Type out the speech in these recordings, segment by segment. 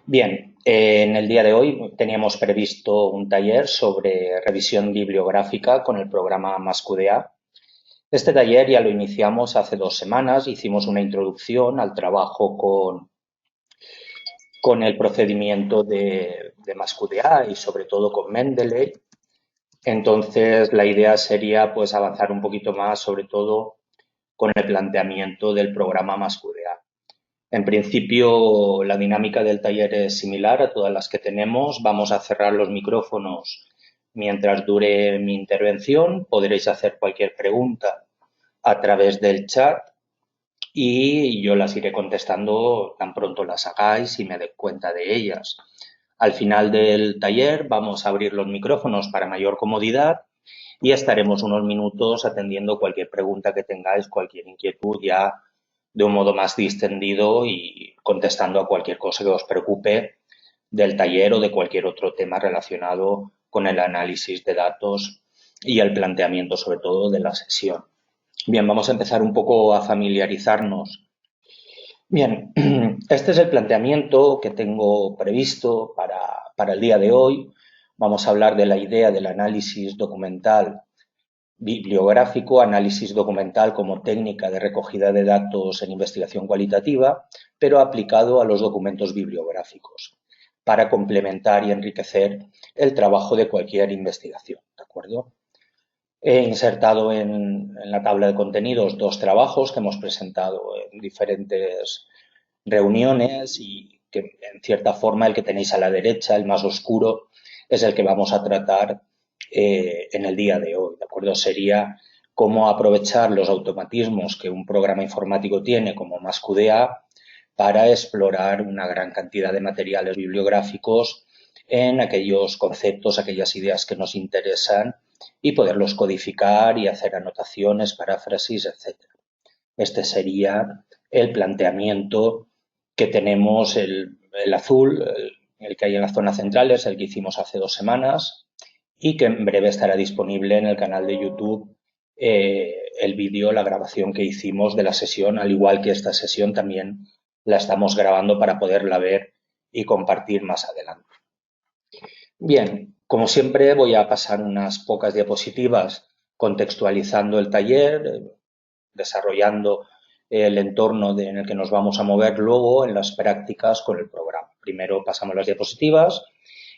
Bien, en el día de hoy teníamos previsto un taller sobre revisión bibliográfica con el programa MASCUDA. Este taller ya lo iniciamos hace 2 semanas, hicimos una introducción al trabajo con el procedimiento de MASCUDA y sobre todo con Mendeley. Entonces la idea sería pues avanzar un poquito más, sobre todo con el planteamiento del programa MASCUDA. En principio, la dinámica del taller es similar a todas las que tenemos. Vamos a cerrar los micrófonos mientras dure mi intervención. Podréis hacer cualquier pregunta a través del chat y yo las iré contestando tan pronto las hagáis y me dé cuenta de ellas. Al final del taller vamos a abrir los micrófonos para mayor comodidad y estaremos unos minutos atendiendo cualquier pregunta que tengáis, cualquier inquietud ya de un modo más distendido y contestando a cualquier cosa que os preocupe del taller o de cualquier otro tema relacionado con el análisis de datos y el planteamiento sobre todo de la sesión. Bien, vamos a empezar un poco a familiarizarnos. Bien, este es el planteamiento que tengo previsto para el día de hoy. Vamos a hablar de la idea del análisis documental bibliográfico, análisis documental como técnica de recogida de datos en investigación cualitativa, pero aplicado a los documentos bibliográficos para complementar y enriquecer el trabajo de cualquier investigación, ¿de acuerdo? He insertado en la tabla de contenidos 2 trabajos que hemos presentado en diferentes reuniones y que en cierta forma el que tenéis a la derecha, el más oscuro, es el que vamos a tratar en el día de hoy, ¿de acuerdo? Sería cómo aprovechar los automatismos que un programa informático tiene como MASCUDA para explorar una gran cantidad de materiales bibliográficos en aquellos conceptos, aquellas ideas que nos interesan y poderlos codificar y hacer anotaciones, paráfrasis, etc. Este sería el planteamiento que tenemos, el azul, el que hay en la zona central, es el que hicimos hace 2 semanas y que en breve estará disponible en el canal de YouTube el vídeo, la grabación que hicimos de la sesión, al igual que esta sesión también la estamos grabando para poderla ver y compartir más adelante. Bien, como siempre voy a pasar unas pocas diapositivas contextualizando el taller, desarrollando el entorno en el que nos vamos a mover luego en las prácticas con el programa. Primero pasamos las diapositivas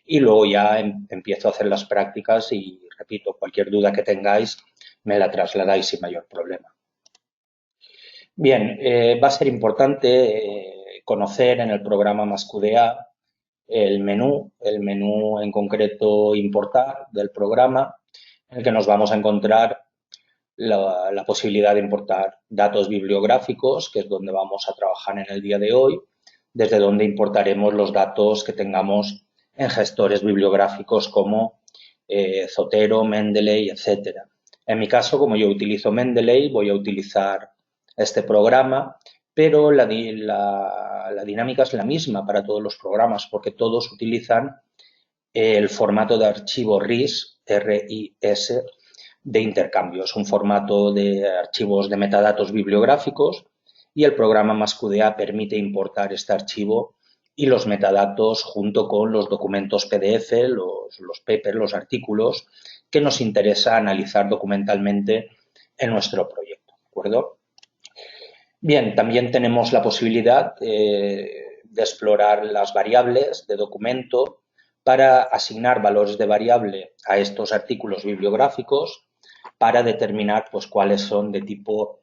y luego ya empiezo a hacer las prácticas y, repito, cualquier duda que tengáis me la trasladáis sin mayor problema. Bien, va a ser importante conocer en el programa MASCUDA el menú en concreto importar del programa, en el que nos vamos a encontrar la posibilidad de importar datos bibliográficos, que es donde vamos a trabajar en el día de hoy, desde donde importaremos los datos que tengamos en gestores bibliográficos como Zotero, Mendeley, etcétera. En mi caso, como yo utilizo Mendeley, voy a utilizar este programa, pero la dinámica es la misma para todos los programas, porque todos utilizan el formato de archivo RIS, R-I-S, de intercambio. Es un formato de archivos de metadatos bibliográficos y el programa MASCUDA permite importar este archivo y los metadatos junto con los documentos PDF, los papers, los artículos que nos interesa analizar documentalmente en nuestro proyecto, ¿de acuerdo? Bien, también tenemos la posibilidad de explorar las variables de documento para asignar valores de variable a estos artículos bibliográficos para determinar pues, cuáles son de tipo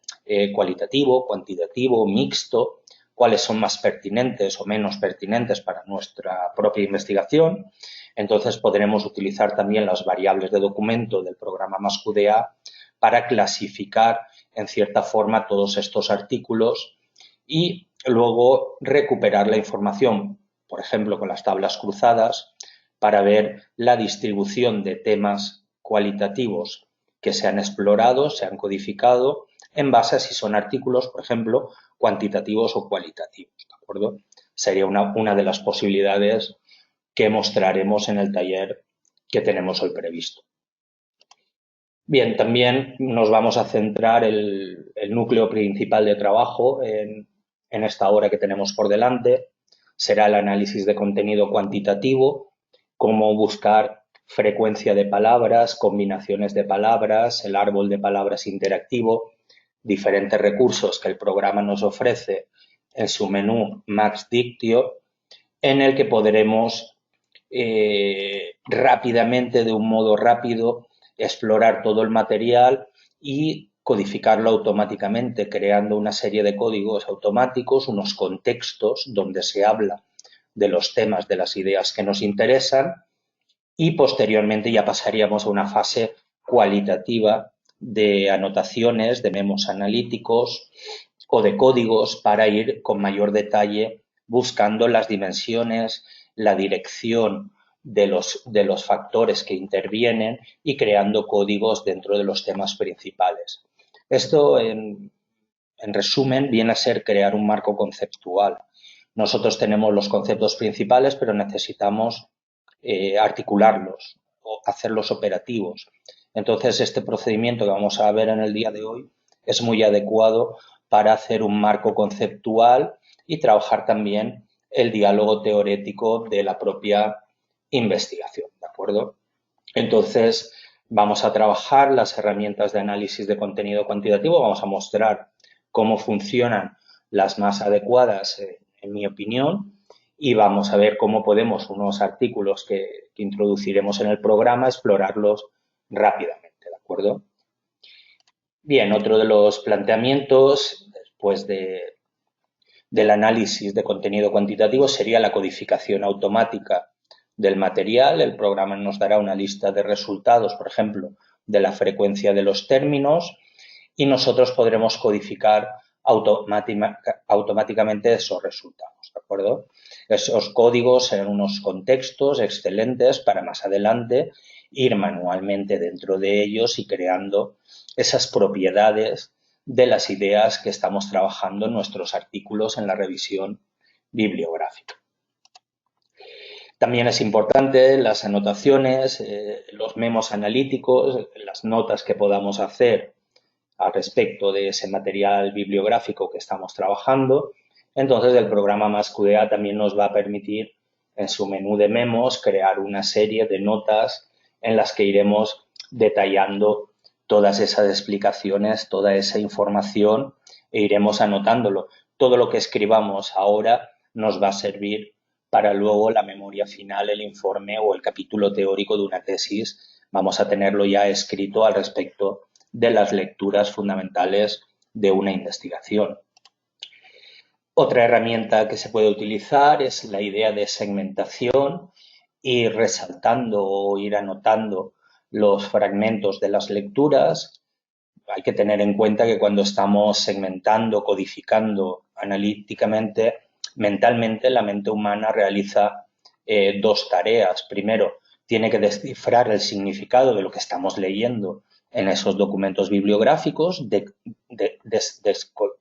cualitativo, cuantitativo, mixto, cuáles son más pertinentes o menos pertinentes para nuestra propia investigación. Entonces podremos utilizar también las variables de documento del programa MASCUDA para clasificar en cierta forma todos estos artículos y luego recuperar la información, por ejemplo, con las tablas cruzadas, para ver la distribución de temas cualitativos que se han explorado, se han codificado, en base a si son artículos, por ejemplo, cuantitativos o cualitativos, ¿de acuerdo? Sería una de las posibilidades que mostraremos en el taller que tenemos hoy previsto. Bien, también nos vamos a centrar el núcleo principal de trabajo en esta hora que tenemos por delante. Será el análisis de contenido cuantitativo, cómo buscar frecuencia de palabras, combinaciones de palabras, el árbol de palabras interactivo, diferentes recursos que el programa nos ofrece en su menú Max Dictio, en el que podremos rápidamente, de un modo rápido, explorar todo el material y codificarlo automáticamente, creando una serie de códigos automáticos, unos contextos donde se habla de los temas, de las ideas que nos interesan, y posteriormente ya pasaríamos a una fase cualitativa de anotaciones, de memos analíticos o de códigos para ir con mayor detalle buscando las dimensiones, la dirección de los factores que intervienen y creando códigos dentro de los temas principales. Esto, en resumen, viene a ser crear un marco conceptual. Nosotros tenemos los conceptos principales, pero necesitamos articularlos o hacerlos operativos. Entonces, este procedimiento que vamos a ver en el día de hoy es muy adecuado para hacer un marco conceptual y trabajar también el diálogo teórico de la propia investigación, ¿de acuerdo? Entonces, vamos a trabajar las herramientas de análisis de contenido cuantitativo, vamos a mostrar cómo funcionan las más adecuadas, en mi opinión, y vamos a ver cómo podemos unos artículos que introduciremos en el programa explorarlos rápidamente, ¿de acuerdo? Bien, otro de los planteamientos después del análisis de contenido cuantitativo sería la codificación automática del material. El programa nos dará una lista de resultados, por ejemplo, de la frecuencia de los términos, y nosotros podremos codificar automáticamente esos resultados, ¿de acuerdo? Esos códigos serán unos contextos excelentes para más adelante ir manualmente dentro de ellos y creando esas propiedades de las ideas que estamos trabajando en nuestros artículos en la revisión bibliográfica. También es importante las anotaciones, los memos analíticos, las notas que podamos hacer al respecto de ese material bibliográfico que estamos trabajando. Entonces, el programa MassQDA también nos va a permitir, en su menú de memos, crear una serie de notas en las que iremos detallando todas esas explicaciones, toda esa información, e iremos anotándolo. Todo lo que escribamos ahora nos va a servir para luego la memoria final, el informe o el capítulo teórico de una tesis. Vamos a tenerlo ya escrito al respecto de las lecturas fundamentales de una investigación. Otra herramienta que se puede utilizar es la idea de segmentación, ir resaltando o ir anotando los fragmentos de las lecturas. Hay que tener en cuenta que cuando estamos segmentando, codificando analíticamente, mentalmente, la mente humana realiza dos tareas. Primero, tiene que descifrar el significado de lo que estamos leyendo en esos documentos bibliográficos,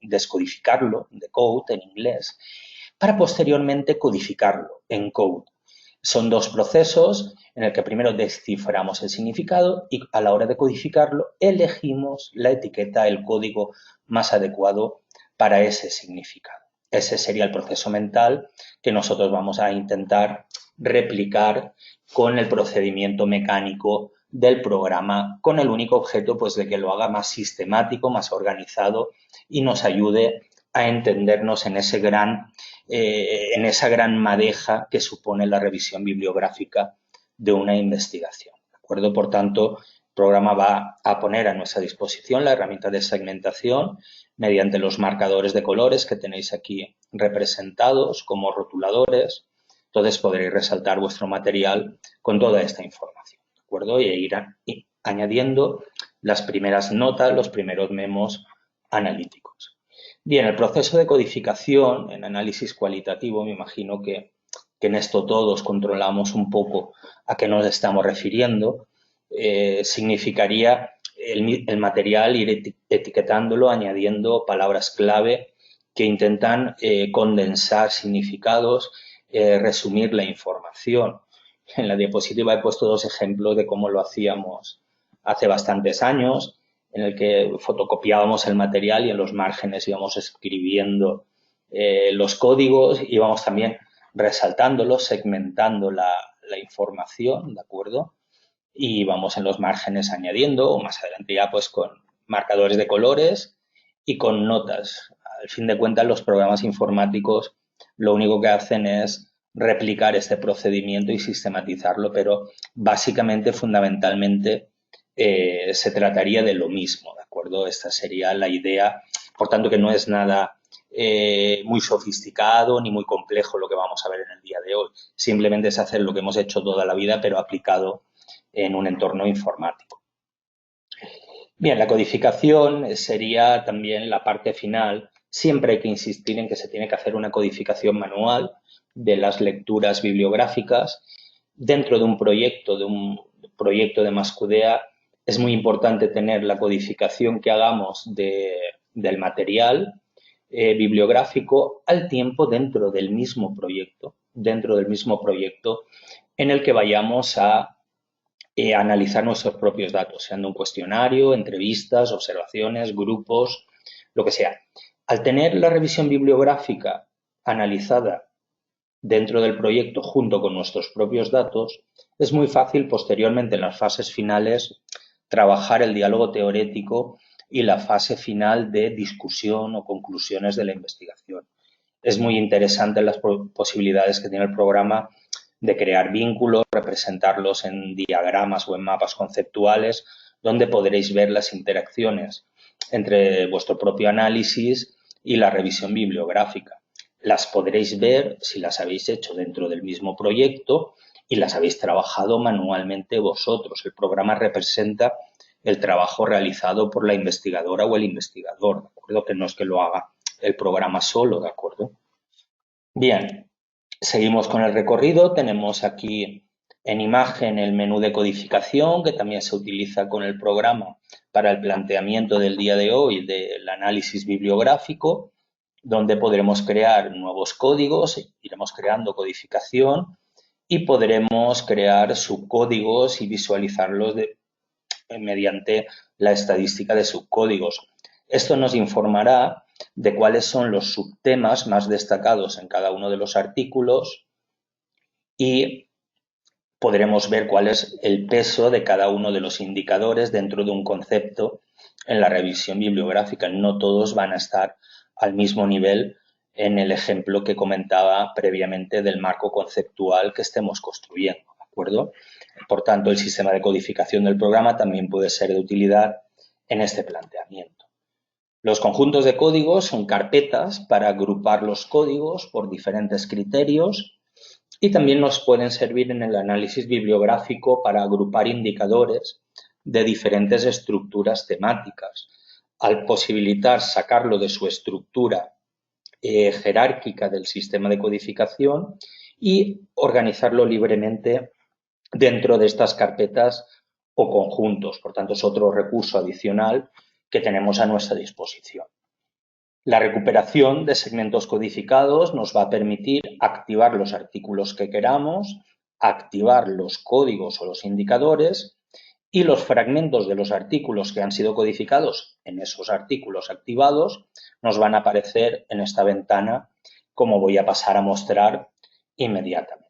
descodificarlo, decode en inglés, para posteriormente codificarlo en code. Son dos procesos en el que primero desciframos el significado y a la hora de codificarlo elegimos la etiqueta, el código más adecuado para ese significado. Ese sería el proceso mental que nosotros vamos a intentar replicar con el procedimiento mecánico del programa, con el único objeto pues de que lo haga más sistemático, más organizado y nos ayude a entendernos en esa gran madeja que supone la revisión bibliográfica de una investigación. ¿De acuerdo? Por tanto, el programa va a poner a nuestra disposición la herramienta de segmentación mediante los marcadores de colores que tenéis aquí representados como rotuladores. Entonces podréis resaltar vuestro material con toda esta información, ¿de acuerdo? Y ir añadiendo las primeras notas, los primeros memos analíticos. Bien, el proceso de codificación en análisis cualitativo, me imagino que en esto todos controlamos un poco a qué nos estamos refiriendo, significaría el material ir etiquetándolo, añadiendo palabras clave que intentan condensar significados, resumir la información. En la diapositiva he puesto dos ejemplos de cómo lo hacíamos hace bastantes años, en el que fotocopiábamos el material y en los márgenes íbamos escribiendo los códigos, íbamos también resaltándolos, segmentando la información, ¿de acuerdo? Y vamos en los márgenes añadiendo, o más adelante ya pues con marcadores de colores y con notas. Al fin de cuentas, los programas informáticos lo único que hacen es replicar este procedimiento y sistematizarlo, pero básicamente, fundamentalmente, se trataría de lo mismo, ¿de acuerdo? Esta sería la idea, por tanto que no es nada muy sofisticado ni muy complejo lo que vamos a ver en el día de hoy. Simplemente es hacer lo que hemos hecho toda la vida, pero aplicado en un entorno informático. Bien, la codificación sería también la parte final. Siempre hay que insistir en que se tiene que hacer una codificación manual de las lecturas bibliográficas. Dentro de un proyecto de Mascudea, es muy importante tener la codificación que hagamos del material bibliográfico al tiempo dentro del mismo proyecto en el que vayamos a analizar nuestros propios datos, sean un cuestionario, entrevistas, observaciones, grupos, lo que sea. Al tener la revisión bibliográfica analizada dentro del proyecto junto con nuestros propios datos, es muy fácil posteriormente en las fases finales trabajar el diálogo teórico y la fase final de discusión o conclusiones de la investigación. Es muy interesante las posibilidades que tiene el programa de crear vínculos, representarlos en diagramas o en mapas conceptuales, donde podréis ver las interacciones entre vuestro propio análisis y la revisión bibliográfica. Las podréis ver si las habéis hecho dentro del mismo proyecto y las habéis trabajado manualmente vosotros. El programa representa el trabajo realizado por la investigadora o el investigador, ¿de acuerdo? Que no es que lo haga el programa solo, ¿de acuerdo? Bien, seguimos con el recorrido. Tenemos aquí en imagen el menú de codificación, que también se utiliza con el programa para el planteamiento del día de hoy del análisis bibliográfico, donde podremos crear nuevos códigos, iremos creando codificación y podremos crear subcódigos y visualizarlos mediante la estadística de subcódigos. Esto nos informará de cuáles son los subtemas más destacados en cada uno de los artículos y podremos ver cuál es el peso de cada uno de los indicadores dentro de un concepto en la revisión bibliográfica. No todos van a estar al mismo nivel en el ejemplo que comentaba previamente del marco conceptual que estemos construyendo, ¿de acuerdo? Por tanto, el sistema de codificación del programa también puede ser de utilidad en este planteamiento. Los conjuntos de códigos son carpetas para agrupar los códigos por diferentes criterios y también nos pueden servir en el análisis bibliográfico para agrupar indicadores de diferentes estructuras temáticas. Al posibilitar sacarlo de su estructura jerárquica del sistema de codificación y organizarlo libremente dentro de estas carpetas o conjuntos. Por tanto, es otro recurso adicional que tenemos a nuestra disposición. La recuperación de segmentos codificados nos va a permitir activar los artículos que queramos, activar los códigos o los indicadores y los fragmentos de los artículos que han sido codificados en esos artículos activados nos van a aparecer en esta ventana, como voy a pasar a mostrar inmediatamente.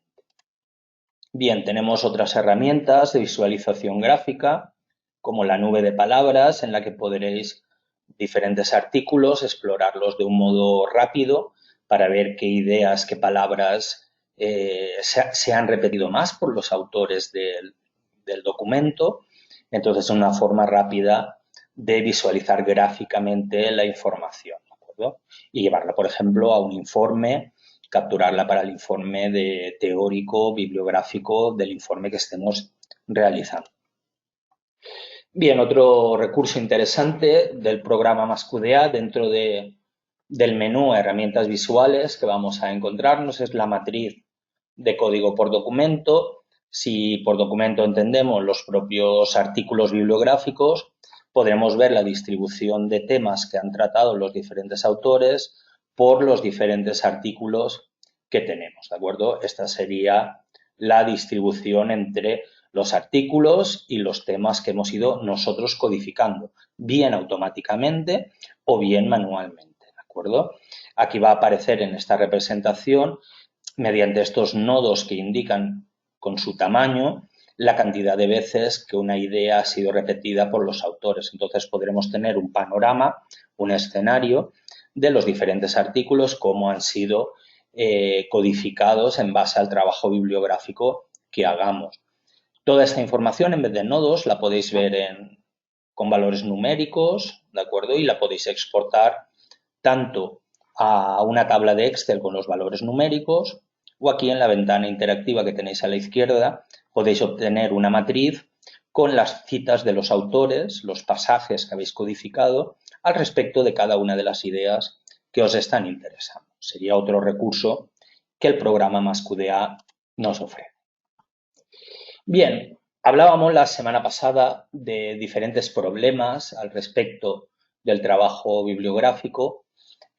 Bien, tenemos otras herramientas de visualización gráfica, como la nube de palabras, en la que podréis diferentes artículos, explorarlos de un modo rápido para ver qué ideas, qué palabras se han repetido más por los autores del documento. Entonces, es una forma rápida de visualizar gráficamente la información, ¿de acuerdo? Y llevarla, por ejemplo, a un informe, capturarla para el informe teórico, bibliográfico del informe que estemos realizando. Bien, otro recurso interesante del programa Mascudea dentro del menú herramientas visuales que vamos a encontrarnos es la matriz de código por documento. Si por documento entendemos los propios artículos bibliográficos, podremos ver la distribución de temas que han tratado los diferentes autores por los diferentes artículos que tenemos, ¿de acuerdo? Esta sería la distribución entre los artículos y los temas que hemos ido nosotros codificando, bien automáticamente o bien manualmente, ¿de acuerdo? Aquí va a aparecer en esta representación, mediante estos nodos que indican con su tamaño, la cantidad de veces que una idea ha sido repetida por los autores. Entonces podremos tener un panorama, un escenario de los diferentes artículos, cómo han sido codificados en base al trabajo bibliográfico que hagamos. Toda esta información, en vez de nodos, la podéis ver con valores numéricos, ¿de acuerdo? Y la podéis exportar tanto a una tabla de Excel con los valores numéricos, o aquí en la ventana interactiva que tenéis a la izquierda podéis obtener una matriz con las citas de los autores, los pasajes que habéis codificado al respecto de cada una de las ideas que os están interesando. Sería otro recurso que el programa MassQDA nos ofrece. Bien, hablábamos la semana pasada de diferentes problemas al respecto del trabajo bibliográfico.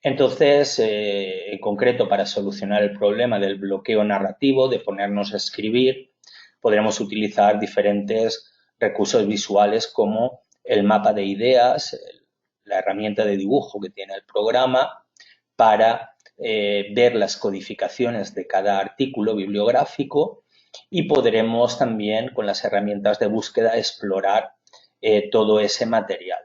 Entonces, en concreto, para solucionar el problema del bloqueo narrativo, de ponernos a escribir, podremos utilizar diferentes recursos visuales como el mapa de ideas, la herramienta de dibujo que tiene el programa para ver las codificaciones de cada artículo bibliográfico, y podremos también con las herramientas de búsqueda explorar todo ese material.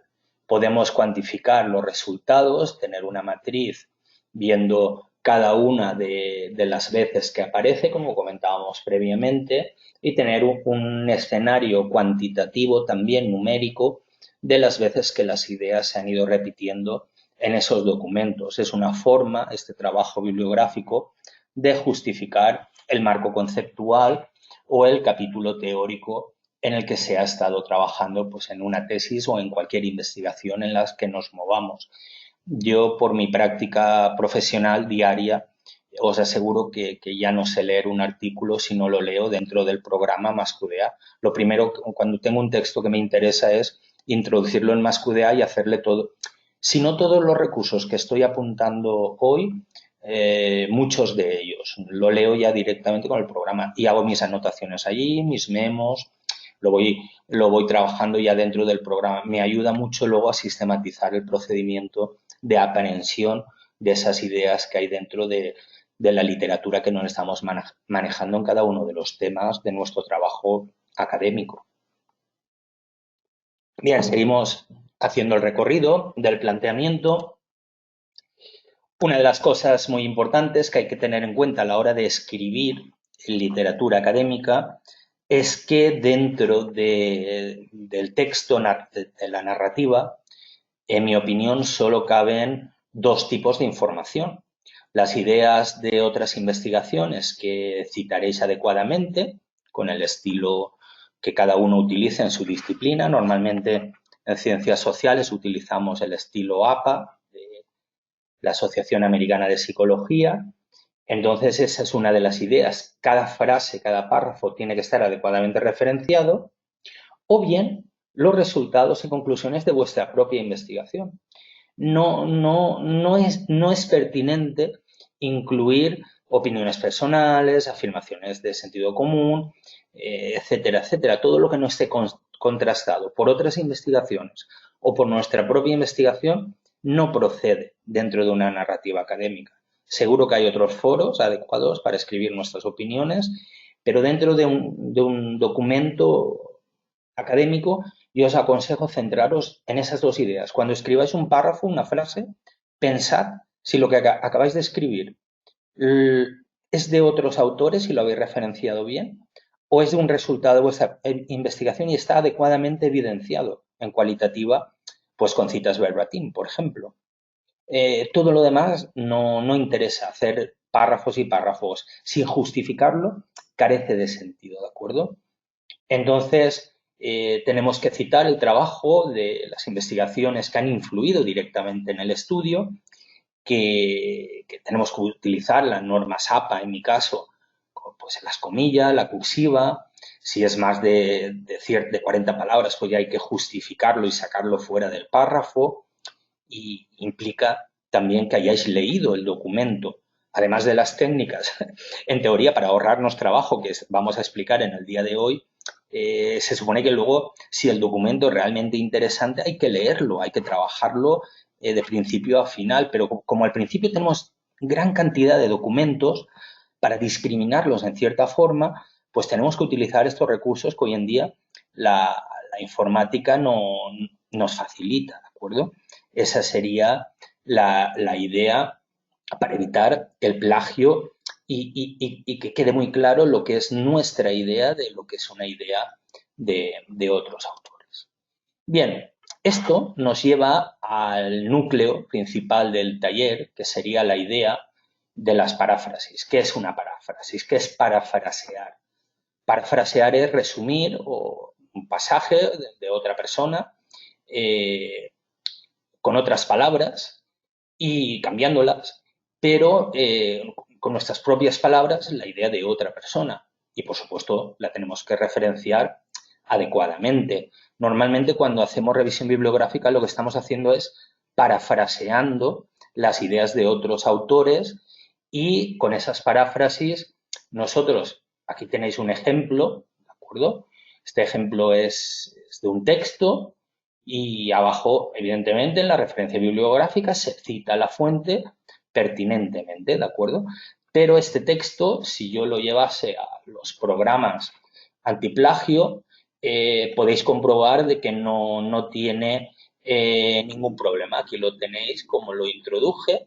Podemos cuantificar los resultados, tener una matriz viendo cada una de las veces que aparece, como comentábamos previamente, y tener un escenario cuantitativo también numérico de las veces que las ideas se han ido repitiendo en esos documentos. Es una forma, este trabajo bibliográfico, de justificar el marco conceptual o el capítulo teórico en el que se ha estado trabajando, pues, en una tesis o en cualquier investigación en la que nos movamos. Yo, por mi práctica profesional diaria, os aseguro que ya no sé leer un artículo si no lo leo dentro del programa MassQDA. Lo primero, cuando tengo un texto que me interesa, es introducirlo en MassQDA y hacerle todo. Si no todos los recursos que estoy apuntando hoy, muchos de ellos lo leo ya directamente con el programa y hago mis anotaciones allí, mis memos, lo voy trabajando ya dentro del programa. Me ayuda mucho luego a sistematizar el procedimiento de aprehensión de esas ideas que hay dentro de la literatura que nos estamos manejando en cada uno de los temas de nuestro trabajo académico. Bien, seguimos haciendo el recorrido del planteamiento. Una de las cosas muy importantes que hay que tener en cuenta a la hora de escribir literatura académica es que dentro del texto, de la narrativa, en mi opinión, solo caben dos tipos de información. Las ideas de otras investigaciones que citaréis adecuadamente, con el estilo que cada uno utilice en su disciplina. Normalmente en ciencias sociales utilizamos el estilo APA, de la Asociación Americana de Psicología. Entonces, esa es una de las ideas. Cada frase, cada párrafo tiene que estar adecuadamente referenciado, o bien los resultados y conclusiones de vuestra propia investigación. No es pertinente incluir opiniones personales, afirmaciones de sentido común, etcétera, etcétera. Todo lo que no esté contrastado por otras investigaciones o por nuestra propia investigación no procede dentro de una narrativa académica. Seguro que hay otros foros adecuados para escribir nuestras opiniones, pero dentro de un documento académico, yo os aconsejo centraros en esas dos ideas. Cuando escribáis un párrafo, una frase, pensad si lo que acabáis de escribir es de otros autores y lo habéis referenciado bien, o es de un resultado de vuestra investigación y está adecuadamente evidenciado en cualitativa, pues con citas verbatim, por ejemplo. Todo lo demás no interesa. Hacer párrafos y párrafos sin justificarlo carece de sentido, ¿de acuerdo? Entonces, tenemos que citar el trabajo de las investigaciones que han influido directamente en el estudio, que tenemos que utilizar las normas APA, en mi caso, pues las comillas, la cursiva. Si es más de 40 palabras, pues ya hay que justificarlo y sacarlo fuera del párrafo. Y implica también que hayáis leído el documento, además de las técnicas, en teoría, para ahorrarnos trabajo, que vamos a explicar en el día de hoy. se supone que luego, si el documento es realmente interesante, hay que leerlo, hay que trabajarlo de principio a final, pero como al principio tenemos gran cantidad de documentos, para discriminarlos en cierta forma, pues tenemos que utilizar estos recursos que hoy en día la informática nos facilita, ¿de acuerdo? Esa sería la idea para evitar el plagio y que quede muy claro lo que es nuestra idea de lo que es una idea de otros autores. Bien, esto nos lleva al núcleo principal del taller, que sería la idea de las paráfrasis. ¿Qué es una paráfrasis? ¿Qué es parafrasear? Parafrasear es resumir un pasaje de otra persona eh, con otras palabras y cambiándolas, pero con nuestras propias palabras la idea de otra persona. Y por supuesto la tenemos que referenciar adecuadamente. Normalmente cuando hacemos revisión bibliográfica lo que estamos haciendo es parafraseando las ideas de otros autores y con esas paráfrasis nosotros, aquí tenéis un ejemplo, ¿de acuerdo? Este ejemplo es de un texto y abajo, evidentemente, en la referencia bibliográfica se cita la fuente pertinentemente, ¿de acuerdo? Pero este texto, si yo lo llevase a los programas antiplagio, podéis comprobar de que no tiene ningún problema. Aquí lo tenéis como lo introduje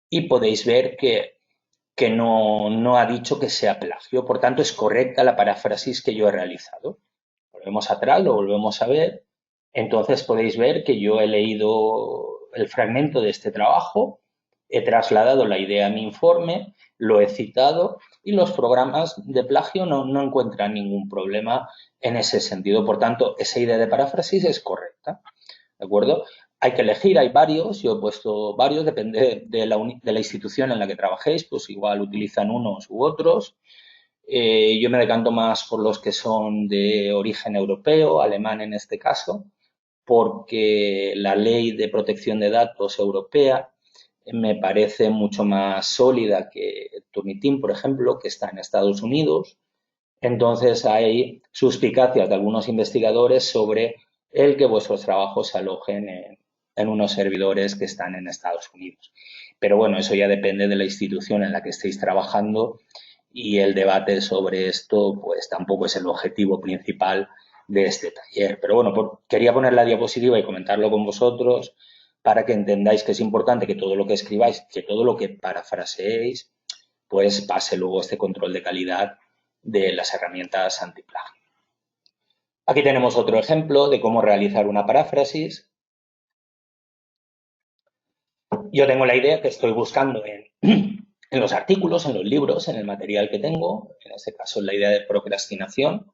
y podéis ver que no ha dicho que sea plagio. Por tanto, es correcta la paráfrasis que yo he realizado. Volvemos atrás, lo volvemos a ver. Entonces podéis ver que yo he leído el fragmento de este trabajo, he trasladado la idea a mi informe, lo he citado y los programas de plagio no encuentran ningún problema en ese sentido. Por tanto, esa idea de paráfrasis es correcta. ¿De acuerdo? Hay que elegir, hay varios, yo he puesto varios, depende de la institución en la que trabajéis, pues igual utilizan unos u otros. Yo me decanto más por los que son de origen europeo, alemán en este caso, porque la ley de protección de datos europea me parece mucho más sólida que Turnitin, por ejemplo, que está en Estados Unidos. Entonces hay suspicacias de algunos investigadores sobre el que vuestros trabajos se alojen en unos servidores que están en Estados Unidos. Pero bueno, eso ya depende de la institución en la que estéis trabajando y el debate sobre esto pues tampoco es el objetivo principal de este taller. Pero bueno, quería poner la diapositiva y comentarlo con vosotros para que entendáis que es importante que todo lo que escribáis, que todo lo que parafraseéis, pues pase luego este control de calidad de las herramientas antiplagio. Aquí tenemos otro ejemplo de cómo realizar una paráfrasis. Yo tengo la idea que estoy buscando en los artículos, en los libros, en el material que tengo, en este caso la idea de procrastinación.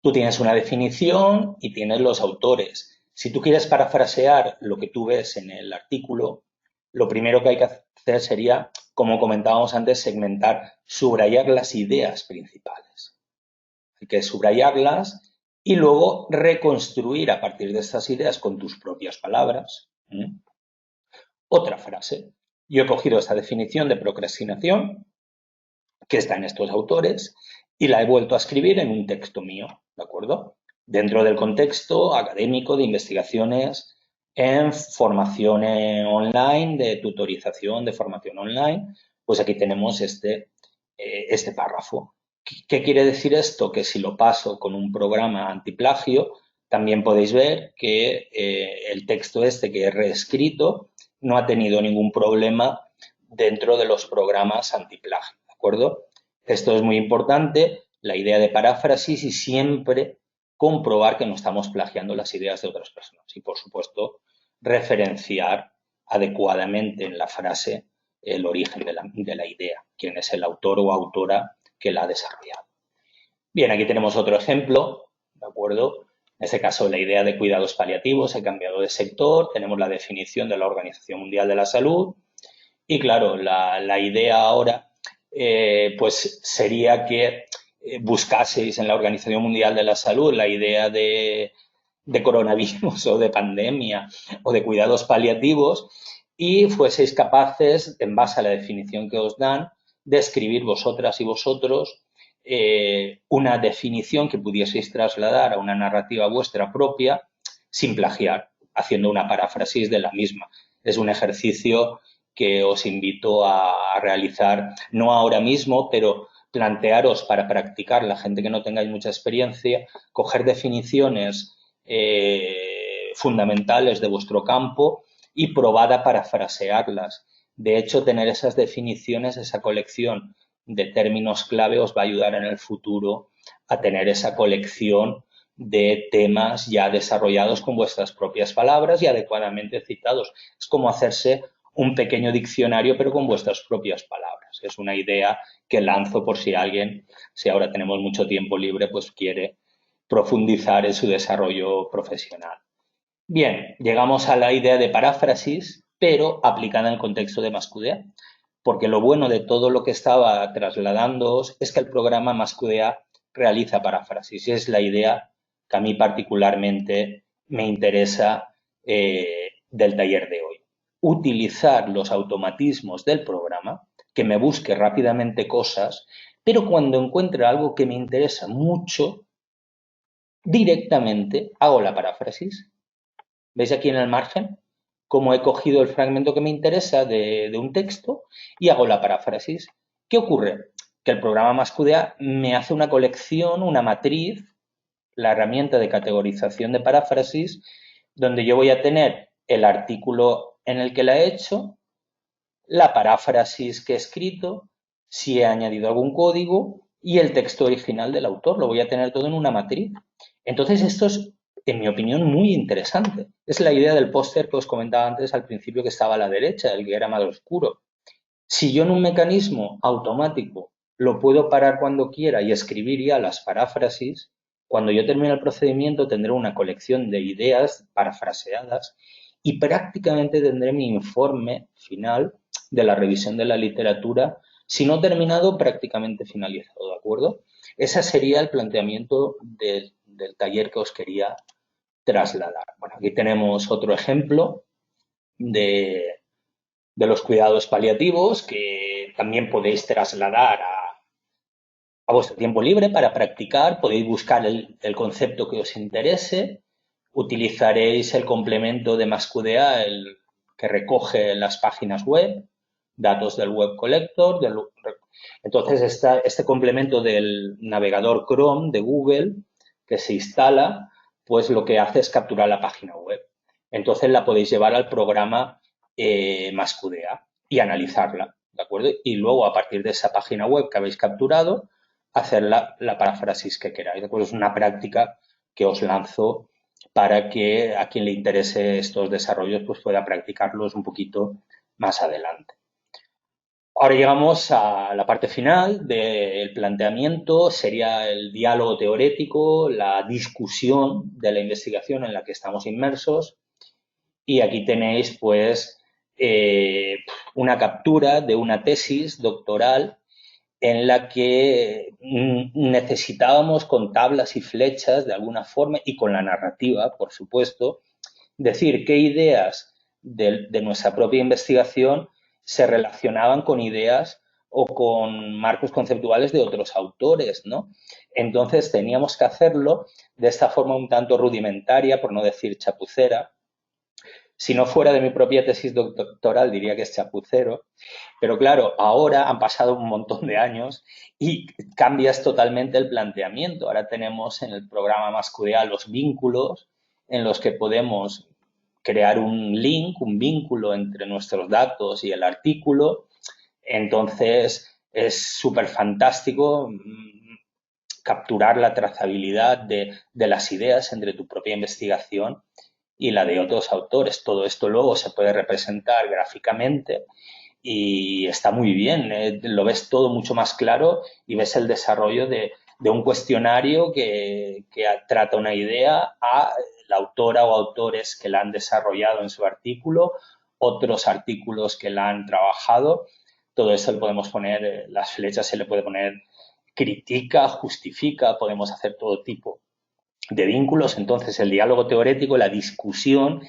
Tú tienes una definición y tienes los autores. Si tú quieres parafrasear lo que tú ves en el artículo, lo primero que hay que hacer sería, como comentábamos antes, segmentar, subrayar las ideas principales. Hay que subrayarlas y luego reconstruir a partir de estas ideas con tus propias palabras. Otra frase. Yo he cogido esta definición de procrastinación que está en estos autores y la he vuelto a escribir en un texto mío, ¿de acuerdo? Dentro del contexto académico de investigaciones en formación online, de tutorización, de formación online, pues aquí tenemos este párrafo. ¿Qué quiere decir esto? Que si lo paso con un programa antiplagio, también podéis ver que el texto este que he reescrito no ha tenido ningún problema dentro de los programas antiplagio, ¿de acuerdo? Esto es muy importante, la idea de paráfrasis y siempre comprobar que no estamos plagiando las ideas de otras personas y, por supuesto, referenciar adecuadamente en la frase el origen de la idea, quién es el autor o autora que la ha desarrollado. Bien, aquí tenemos otro ejemplo, ¿de acuerdo? En este caso, la idea de cuidados paliativos, he cambiado de sector, tenemos la definición de la Organización Mundial de la Salud y, claro, la idea ahora pues sería que buscaseis en la Organización Mundial de la Salud la idea de coronavirus o de pandemia o de cuidados paliativos y fueseis capaces, en base a la definición que os dan, de escribir vosotras y vosotros una definición que pudieseis trasladar a una narrativa vuestra propia sin plagiar, haciendo una paráfrasis de la misma. Es un ejercicio que os invito a realizar, no ahora mismo, pero plantearos para practicar, la gente que no tengáis mucha experiencia, coger definiciones fundamentales de vuestro campo y probad a parafrasearlas. De hecho, tener esas definiciones, esa colección de términos clave os va a ayudar en el futuro a tener esa colección de temas ya desarrollados con vuestras propias palabras y adecuadamente citados. Es como hacerse un pequeño diccionario, pero con vuestras propias palabras. Es una idea que lanzo por si alguien, si ahora tenemos mucho tiempo libre, pues quiere profundizar en su desarrollo profesional. Bien, llegamos a la idea de paráfrasis, pero aplicada en el contexto de Mascudea, porque lo bueno de todo lo que estaba trasladándoos es que el programa Mascudea realiza paráfrasis y es la idea que a mí particularmente me interesa del taller de hoy. Utilizar los automatismos del programa, que me busque rápidamente cosas, pero cuando encuentre algo que me interesa mucho, directamente hago la paráfrasis. ¿Veis aquí en el margen cómo he cogido el fragmento que me interesa de un texto y hago la paráfrasis? ¿Qué ocurre? Que el programa Mascudea me hace una colección, una matriz, la herramienta de categorización de paráfrasis, donde yo voy a tener el artículo en el que la he hecho, la paráfrasis que he escrito, si he añadido algún código y el texto original del autor. Lo voy a tener todo en una matriz. Entonces, esto es, en mi opinión, muy interesante. Es la idea del póster que os comentaba antes al principio, que estaba a la derecha, el que era más oscuro. Si yo en un mecanismo automático lo puedo parar cuando quiera y escribir ya las paráfrasis, cuando yo termine el procedimiento tendré una colección de ideas parafraseadas y prácticamente tendré mi informe final de la revisión de la literatura, si no terminado, prácticamente finalizado, ¿de acuerdo? Ese sería el planteamiento del taller que os quería trasladar. Bueno, aquí tenemos otro ejemplo de los cuidados paliativos que también podéis trasladar a vuestro tiempo libre para practicar. Podéis buscar el concepto que os interese. Utilizaréis el complemento de Mascudea, el que recoge las páginas web, datos del web collector. Entonces, este complemento del navegador Chrome de Google que se instala, pues lo que hace es capturar la página web. Entonces la podéis llevar al programa Mascudea y analizarla, ¿de acuerdo? Y luego, a partir de esa página web que habéis capturado, hacer la paráfrasis que queráis, ¿de acuerdo? Es una práctica que os lanzo para que a quien le interese estos desarrollos pues pueda practicarlos un poquito más adelante. Ahora llegamos a la parte final del planteamiento, sería el diálogo teórico, la discusión de la investigación en la que estamos inmersos. Y aquí tenéis, pues, una captura de una tesis doctoral en la que necesitábamos, con tablas y flechas, de alguna forma, y con la narrativa, por supuesto, decir qué ideas de nuestra propia investigación se relacionaban con ideas o con marcos conceptuales de otros autores, ¿no? Entonces teníamos que hacerlo de esta forma un tanto rudimentaria, por no decir chapucera. Si no fuera de mi propia tesis doctoral, diría que es chapucero. Pero claro, ahora han pasado un montón de años y cambias totalmente el planteamiento. Ahora tenemos en el programa Mascudea los vínculos en los que podemos crear un link, un vínculo entre nuestros datos y el artículo. Entonces, es súper fantástico capturar la trazabilidad de las ideas entre tu propia investigación y la de otros autores. Todo esto luego se puede representar gráficamente y está muy bien, lo ves todo mucho más claro y ves el desarrollo de un cuestionario que trata una idea a la autora o autores que la han desarrollado en su artículo, otros artículos que la han trabajado. Todo eso le podemos poner, las flechas se le puede poner critica, justifica, podemos hacer todo tipo de vínculos. Entonces, el diálogo teórico, la discusión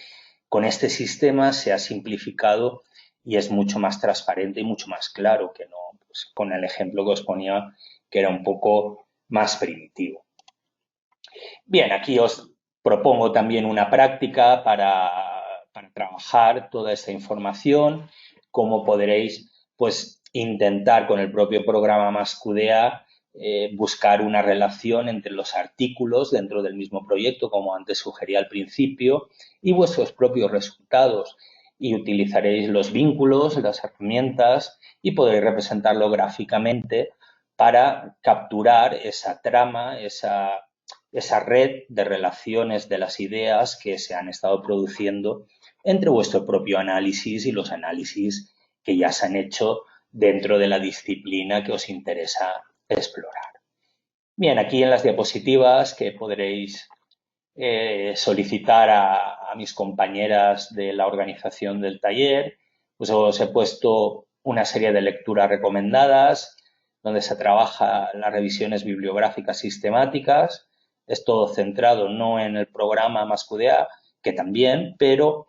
con este sistema se ha simplificado y es mucho más transparente y mucho más claro que no, pues, con el ejemplo que os ponía que era un poco más primitivo. Bien, aquí os propongo también una práctica para trabajar toda esta información, cómo podréis pues, intentar con el propio programa Mascudea buscar una relación entre los artículos dentro del mismo proyecto, como antes sugería al principio, y vuestros propios resultados. Y utilizaréis los vínculos, las herramientas y podréis representarlo gráficamente para capturar esa trama, esa red de relaciones de las ideas que se han estado produciendo entre vuestro propio análisis y los análisis que ya se han hecho dentro de la disciplina que os interesa explorar. Bien, aquí en las diapositivas que podréis solicitar a mis compañeras de la organización del taller, pues os he puesto una serie de lecturas recomendadas donde se trabaja las revisiones bibliográficas sistemáticas. Es todo centrado no en el programa Mascudea, que también, pero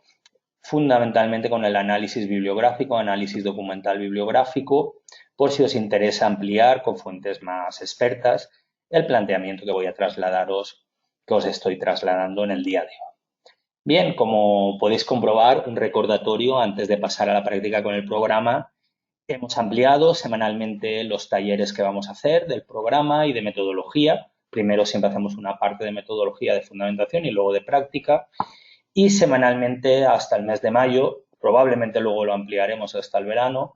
fundamentalmente con el análisis bibliográfico, análisis documental bibliográfico, por si os interesa ampliar con fuentes más expertas el planteamiento que voy a trasladaros, que os estoy trasladando en el día de hoy. Bien, como podéis comprobar, un recordatorio antes de pasar a la práctica con el programa. Hemos ampliado semanalmente los talleres que vamos a hacer del programa y de metodología. Primero siempre hacemos una parte de metodología de fundamentación y luego de práctica. Y semanalmente hasta el mes de mayo, probablemente luego lo ampliaremos hasta el verano,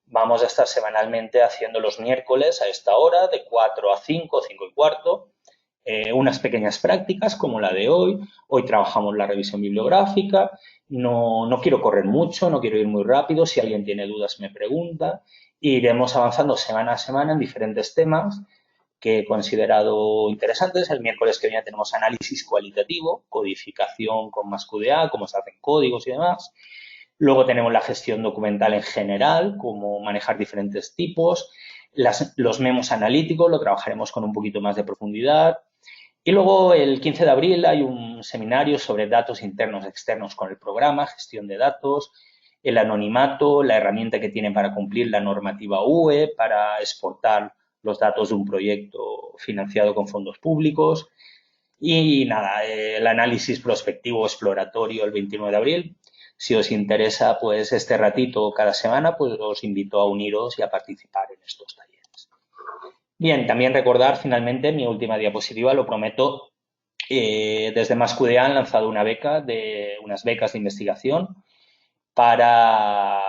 vamos a estar semanalmente haciendo los miércoles a esta hora, de 4 a 5, 5 y cuarto, unas pequeñas prácticas como la de hoy. Hoy trabajamos la revisión bibliográfica. No quiero correr mucho, no quiero ir muy rápido. Si alguien tiene dudas me pregunta. Iremos avanzando semana a semana en diferentes temas que he considerado interesantes. El miércoles que viene tenemos análisis cualitativo, codificación con MasQDA, cómo se hacen códigos y demás. Luego tenemos la gestión documental en general, cómo manejar diferentes tipos. Los memos analíticos lo trabajaremos con un poquito más de profundidad. Y luego el 15 de abril hay un seminario sobre datos internos y externos con el programa, gestión de datos, el anonimato, la herramienta que tienen para cumplir la normativa UE, para exportar los datos de un proyecto financiado con fondos públicos. Y nada, el análisis prospectivo exploratorio el 29 de abril. Si os interesa, pues este ratito cada semana, pues os invito a uniros y a participar en estos talleres. Bien, también recordar finalmente mi última diapositiva, lo prometo. Desde MasQDA han lanzado unas becas de investigación para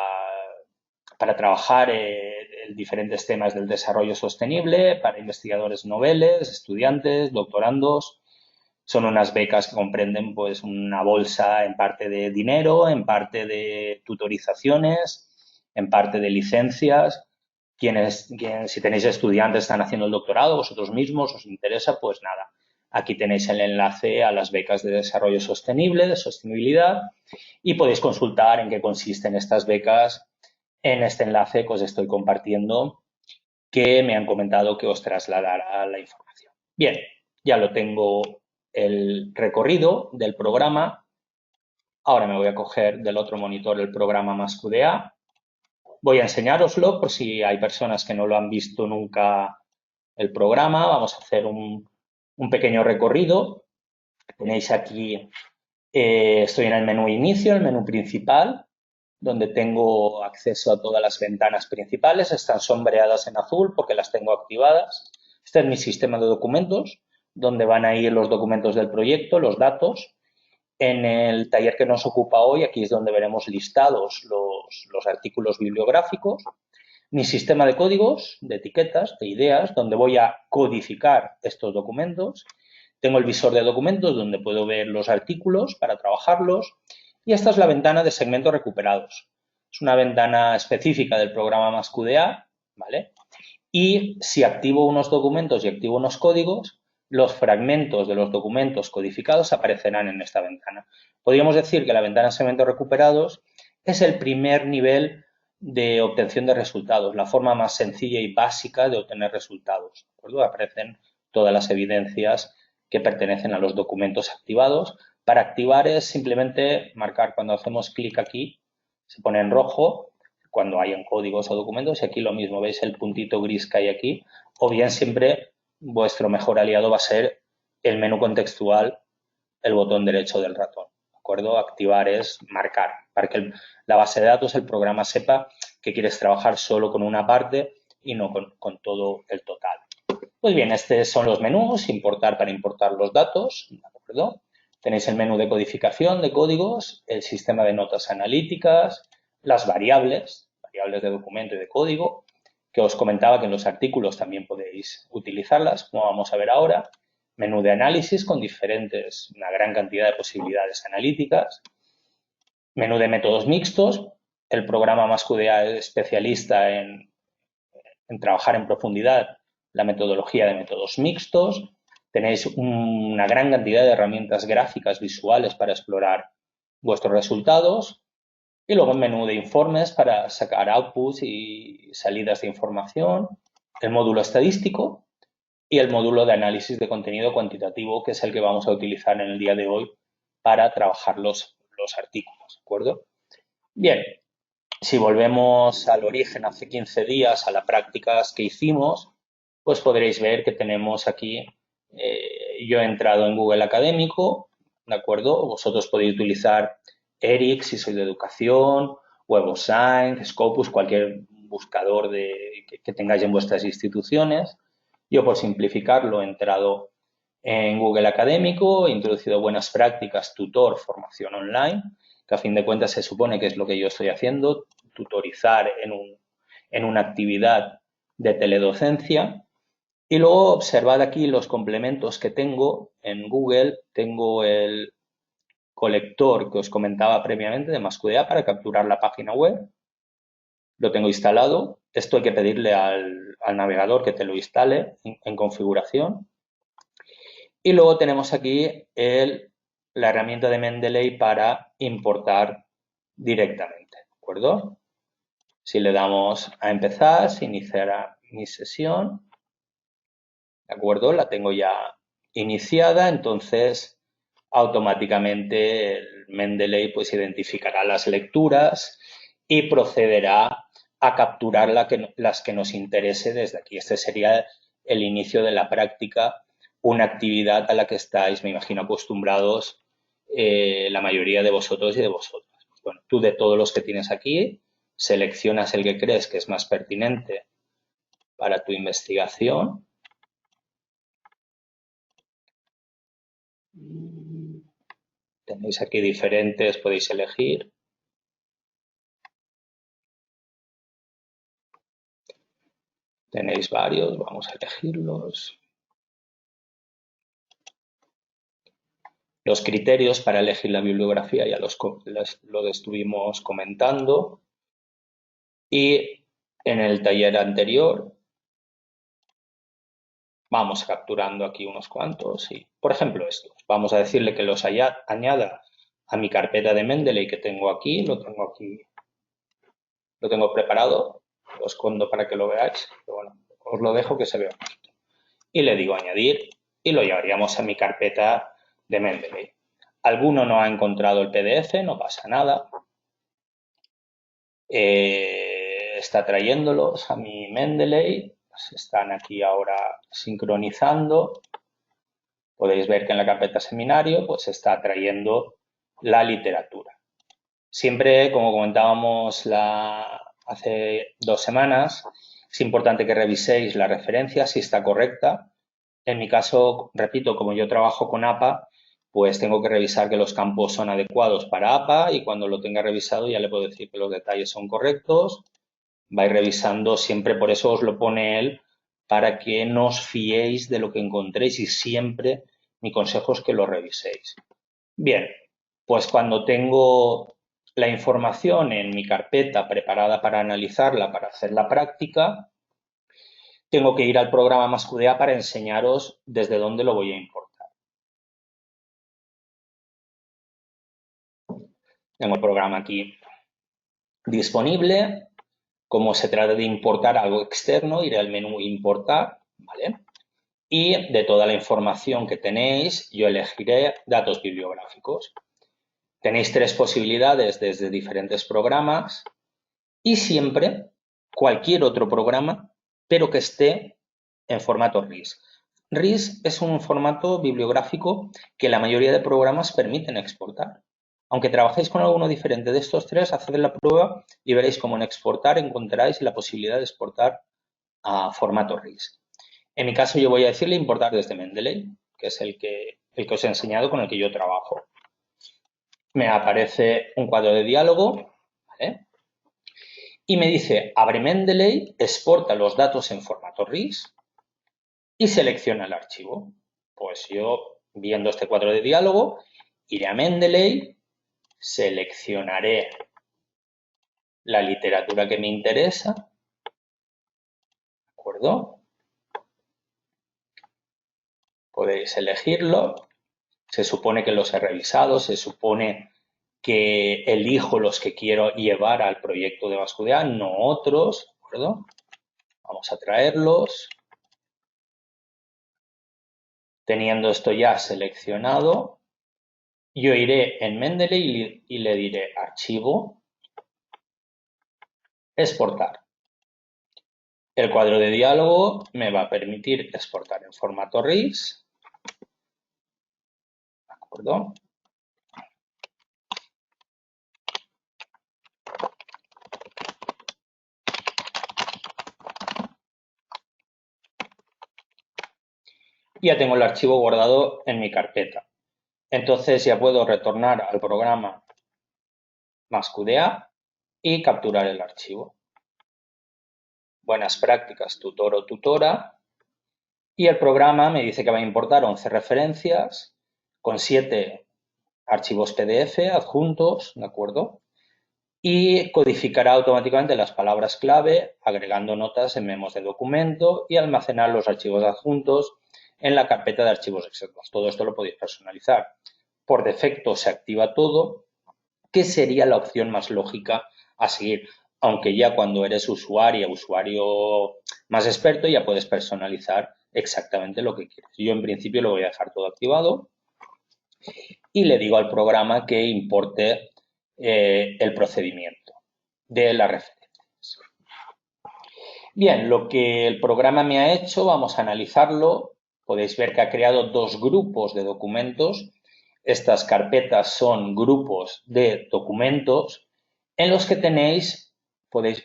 trabajar en diferentes temas del desarrollo sostenible para investigadores noveles, estudiantes, doctorandos. Son unas becas que comprenden pues una bolsa en parte de dinero, en parte de tutorizaciones, en parte de licencias. Si tenéis estudiantes, están haciendo el doctorado, vosotros mismos, os interesa, pues nada. Aquí tenéis el enlace a las becas de desarrollo sostenible, de sostenibilidad, y podéis consultar en qué consisten estas becas en este enlace que os estoy compartiendo, que me han comentado que os trasladará la información. Bien, ya lo tengo el recorrido del programa. Ahora me voy a coger del otro monitor el programa MasQDA. Voy a enseñároslo por si hay personas que no lo han visto nunca el programa. Vamos a hacer un pequeño recorrido. Tenéis aquí, estoy en el menú inicio, el menú principal, donde tengo acceso a todas las ventanas principales. Están sombreadas en azul porque las tengo activadas. Este es mi sistema de documentos, donde van a ir los documentos del proyecto, los datos. En el taller que nos ocupa hoy, aquí es donde veremos listados los artículos bibliográficos. Mi sistema de códigos, de etiquetas, de ideas, donde voy a codificar estos documentos. Tengo el visor de documentos, donde puedo ver los artículos para trabajarlos. Y esta es la ventana de segmentos recuperados. Es una ventana específica del programa MasQDA, ¿vale? Y si activo unos documentos y activo unos códigos, los fragmentos de los documentos codificados aparecerán en esta ventana. Podríamos decir que la ventana de segmentos recuperados es el primer nivel de obtención de resultados, la forma más sencilla y básica de obtener resultados. ¿De acuerdo? Aparecen todas las evidencias que pertenecen a los documentos activados. Para activar es simplemente marcar, cuando hacemos clic aquí, se pone en rojo, cuando hayan códigos o documentos, y aquí lo mismo, veis el puntito gris que hay aquí, o bien siempre vuestro mejor aliado va a ser el menú contextual, el botón derecho del ratón, ¿de acuerdo? Activar es marcar, para que la base de datos, el programa sepa que quieres trabajar solo con una parte y no con todo el total. Pues bien, estos son los menús, importar para importar los datos, ¿de acuerdo? Tenéis el menú de codificación de códigos, el sistema de notas analíticas, las variables de documento y de código, que os comentaba que en los artículos también podéis utilizarlas, como vamos a ver ahora. Menú de análisis con una gran cantidad de posibilidades analíticas. Menú de métodos mixtos, el programa MassQDA es especialista en trabajar en profundidad la metodología de métodos mixtos. Tenéis una gran cantidad de herramientas gráficas visuales para explorar vuestros resultados. Y luego un menú de informes para sacar outputs y salidas de información. El módulo estadístico y el módulo de análisis de contenido cuantitativo, que es el que vamos a utilizar en el día de hoy para trabajar los artículos, ¿de acuerdo? Bien, si volvemos al origen hace 15 días, a las prácticas que hicimos, pues podréis ver que tenemos aquí, yo he entrado en Google Académico, ¿de acuerdo? Vosotros podéis utilizar ERIC si sois de educación, Web of Science, Scopus, cualquier buscador que tengáis en vuestras instituciones. Yo, por simplificarlo, he entrado en Google Académico, he introducido buenas prácticas, tutor, formación online, que a fin de cuentas se supone que es lo que yo estoy haciendo, tutorizar en una actividad de teledocencia. Y luego observad aquí los complementos que tengo en Google. Tengo el colector que os comentaba previamente de MassQDA para capturar la página web. Lo tengo instalado. Esto hay que pedirle al navegador que te lo instale en configuración. Y luego tenemos aquí la herramienta de Mendeley para importar directamente, ¿de acuerdo? Si le damos a empezar, se iniciará mi sesión, ¿de acuerdo? La tengo ya iniciada, entonces automáticamente el Mendeley pues identificará las lecturas y procederá a capturar las que nos interese desde aquí. Este sería el inicio de la práctica, una actividad a la que estáis, me imagino, acostumbrados la mayoría de vosotros y de vosotras. Bueno, tú de todos los que tienes aquí, seleccionas el que crees que es más pertinente para tu investigación. Tenéis aquí diferentes, podéis elegir. Tenéis varios, vamos a elegirlos. Los criterios para elegir la bibliografía ya lo estuvimos comentando. Y en el taller anterior vamos capturando aquí unos cuantos. Y, por ejemplo, estos. Vamos a decirle que los añada a mi carpeta de Mendeley que tengo aquí. Lo tengo preparado. Lo escondo para que lo veáis. Pero bueno, os lo dejo que se vea. Y le digo añadir y lo llevaríamos a mi carpeta de Mendeley. Alguno no ha encontrado el PDF, no pasa nada. Está trayéndolos a mi Mendeley. Se están aquí ahora sincronizando. Podéis ver que en la carpeta seminario pues está trayendo la literatura. Siempre, como comentábamos hace 2 semanas, es importante que reviséis la referencia si está correcta. En mi caso, repito, como yo trabajo con APA, pues tengo que revisar que los campos son adecuados para APA y cuando lo tenga revisado ya le puedo decir que los detalles son correctos. Vais revisando, siempre por eso os lo pone él, para que no os fiéis de lo que encontréis y siempre mi consejo es que lo reviséis. Bien, pues cuando tengo la información en mi carpeta preparada para analizarla, para hacer la práctica, tengo que ir al programa MassQDA para enseñaros desde dónde lo voy a importar. Tengo el programa aquí disponible. Como se trata de importar algo externo, iré al menú importar, ¿vale? Y de toda la información que tenéis, yo elegiré datos bibliográficos. Tenéis 3 posibilidades desde diferentes programas. y siempre cualquier otro programa, pero que esté en formato RIS. RIS es un formato bibliográfico que la mayoría de programas permiten exportar. Aunque trabajéis con alguno diferente de estos tres, haced la prueba y veréis cómo en exportar encontraréis la posibilidad de exportar a formato RIS. En mi caso yo voy a decirle importar desde Mendeley, que es el que os he enseñado, con el que yo trabajo. Me aparece un cuadro de diálogo, ¿vale? Y me dice, abre Mendeley, exporta los datos en formato RIS y selecciona el archivo. Pues yo, viendo este cuadro de diálogo, iré a Mendeley, seleccionaré la literatura que me interesa, ¿de acuerdo? Podéis elegirlo. Se supone que los he revisado, se supone que elijo los que quiero llevar al proyecto de Vascuidad, no otros, ¿de acuerdo? Vamos a traerlos. Teniendo esto ya seleccionado, yo iré en Mendeley y le diré archivo, exportar. El cuadro de diálogo me va a permitir exportar en formato RIS, ¿de acuerdo? Ya tengo el archivo guardado en mi carpeta. Entonces ya puedo retornar al programa Masqudea y capturar el archivo. Buenas prácticas, tutor o tutora. Y el programa me dice que va a importar 11 referencias con 7 archivos PDF adjuntos, ¿de acuerdo? Y codificará automáticamente las palabras clave, agregando notas en memos de documento y almacenar los archivos adjuntos en la carpeta de archivos externos. Todo esto lo podéis personalizar. Por defecto se activa todo, que sería la opción más lógica a seguir. Aunque ya cuando eres usuario más experto, ya puedes personalizar exactamente lo que quieres. Yo en principio lo voy a dejar todo activado y le digo al programa que importe el procedimiento de las referencias. Bien, lo que el programa me ha hecho, vamos a analizarlo. Podéis ver que ha creado 2 grupos de documentos. Estas carpetas son grupos de documentos en los que tenéis,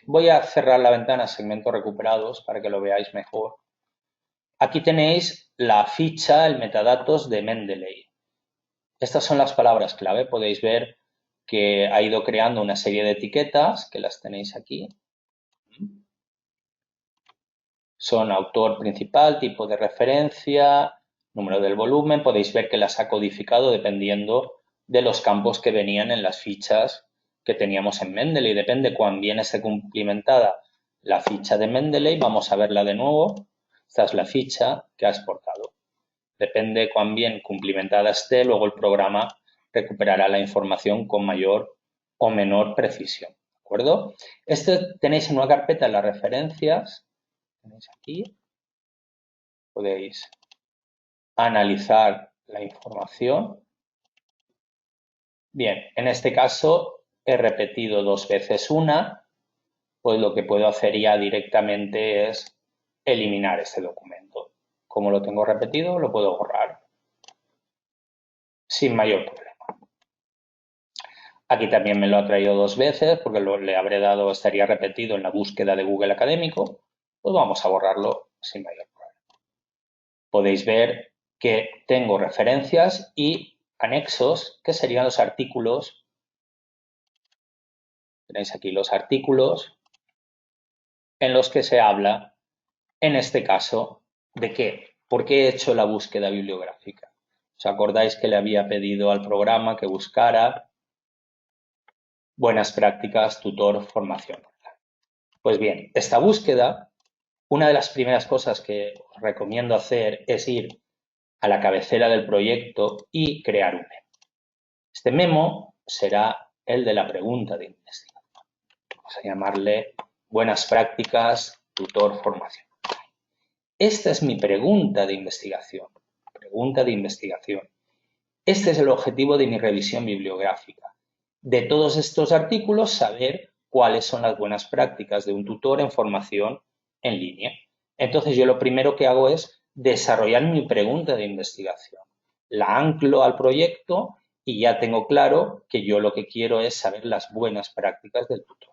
voy a cerrar la ventana segmentos recuperados para que lo veáis mejor. Aquí tenéis la ficha, el metadatos de Mendeley. Estas son las palabras clave. Podéis ver que ha ido creando una serie de etiquetas, que las tenéis aquí. Son autor principal, tipo de referencia, número del volumen. Podéis ver que las ha codificado dependiendo de los campos que venían en las fichas que teníamos en Mendeley. Depende cuán bien esté cumplimentada la ficha de Mendeley. Vamos a verla de nuevo. Esta es la ficha que ha exportado. Depende cuán bien cumplimentada esté, luego el programa recuperará la información con mayor o menor precisión. ¿De acuerdo? Esto tenéis en una carpeta en las referencias. Tenéis aquí. Podéis analizar la información. Bien, en este caso he repetido 2 veces una, pues lo que puedo hacer ya directamente es eliminar este documento. Como lo tengo repetido, lo puedo borrar sin mayor problema. Aquí también me lo ha traído 2 veces porque le habré dado, estaría repetido en la búsqueda de Google Académico. Pues vamos a borrarlo sin mayor problema. Podéis ver que tengo referencias y anexos, que serían los artículos. Tenéis aquí los artículos en los que se habla, en este caso, ¿de qué? ¿Por qué he hecho la búsqueda bibliográfica? ¿Os acordáis que le había pedido al programa que buscara buenas prácticas, tutor, formación? Pues bien, esta búsqueda, una de las primeras cosas que os recomiendo hacer es ir a la cabecera del proyecto y crear un memo. Este memo será el de la pregunta de investigación. Vamos a llamarle buenas prácticas, tutor, formación. Esta es mi pregunta de investigación. Pregunta de investigación. Este es el objetivo de mi revisión bibliográfica. De todos estos artículos, saber cuáles son las buenas prácticas de un tutor en formación en línea. Entonces, yo lo primero que hago es desarrollar mi pregunta de investigación. La anclo al proyecto y ya tengo claro que yo lo que quiero es saber las buenas prácticas del tutor.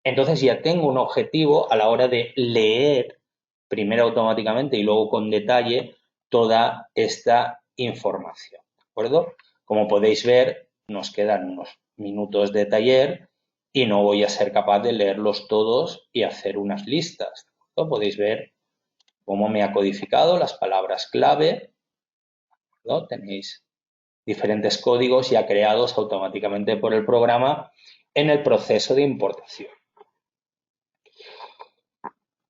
Entonces ya tengo un objetivo a la hora de leer, primero automáticamente y luego con detalle, toda esta información. ¿De acuerdo? Como podéis ver, nos quedan unos minutos de taller y no voy a ser capaz de leerlos todos y hacer unas listas. ¿De acuerdo? Podéis ver cómo me ha codificado las palabras clave. ¿No? Tenéis diferentes códigos ya creados automáticamente por el programa en el proceso de importación.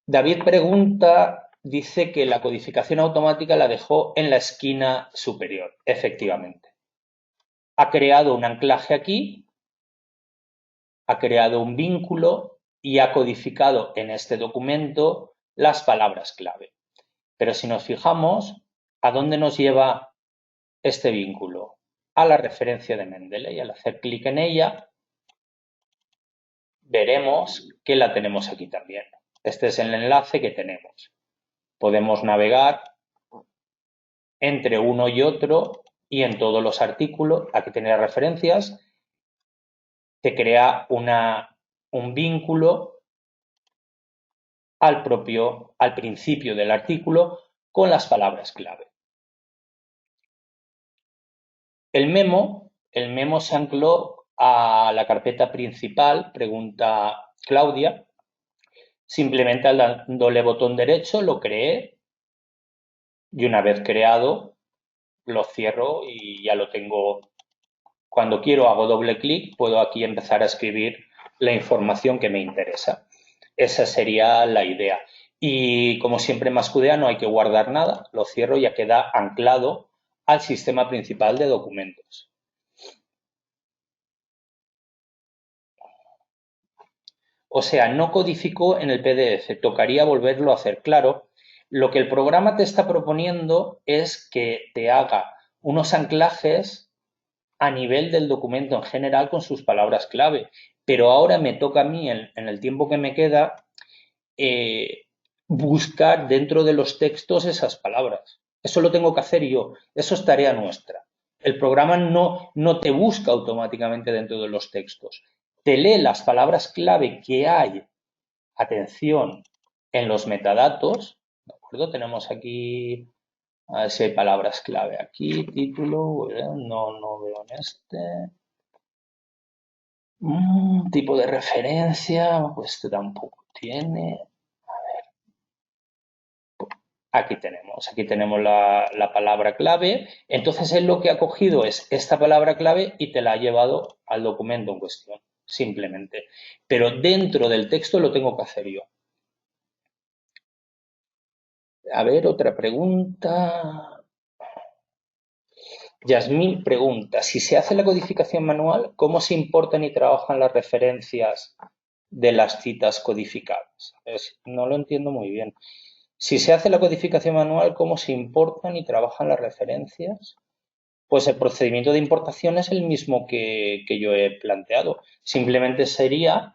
David pregunta, dice que la codificación automática la dejó en la esquina superior. Efectivamente. Ha creado un anclaje aquí, ha creado un vínculo y ha codificado en este documento las palabras clave. Pero si nos fijamos, ¿a dónde nos lleva este vínculo? A la referencia de Mendeley. Al hacer clic en ella, veremos que la tenemos aquí también. Este es el enlace que tenemos. Podemos navegar entre uno y otro y en todos los artículos, aquí tenéis referencias, se crea un vínculo al principio del artículo con las palabras clave. El memo se ancló a la carpeta principal, pregunta Claudia. Simplemente dándole botón derecho lo creé y una vez creado lo cierro y ya lo tengo. Cuando quiero hago doble clic, puedo aquí empezar a escribir la información que me interesa. Esa sería la idea. Y como siempre en Mascudea no hay que guardar nada, lo cierro y ya queda anclado al sistema principal de documentos. O sea, no codificó en el PDF, tocaría volverlo a hacer. Claro, lo que el programa te está proponiendo es que te haga unos anclajes a nivel del documento en general con sus palabras clave. Pero ahora me toca a mí, en el tiempo que me queda, buscar dentro de los textos esas palabras. Eso lo tengo que hacer yo. Eso es tarea nuestra. El programa no te busca automáticamente dentro de los textos. Te lee las palabras clave que hay, atención, en los metadatos. ¿De acuerdo? Tenemos aquí, a ver si hay palabras clave aquí, título, no veo en este. Tipo de referencia, pues este tampoco tiene. Aquí tenemos la palabra clave. Entonces él lo que ha cogido es esta palabra clave y te la ha llevado al documento en cuestión, simplemente. Pero dentro del texto lo tengo que hacer yo. A ver, otra pregunta. Yasmín pregunta, si se hace la codificación manual, ¿cómo se importan y trabajan las referencias de las citas codificadas? No lo entiendo muy bien. Si se hace la codificación manual, ¿cómo se importan y trabajan las referencias? Pues el procedimiento de importación es el mismo que yo he planteado. Simplemente sería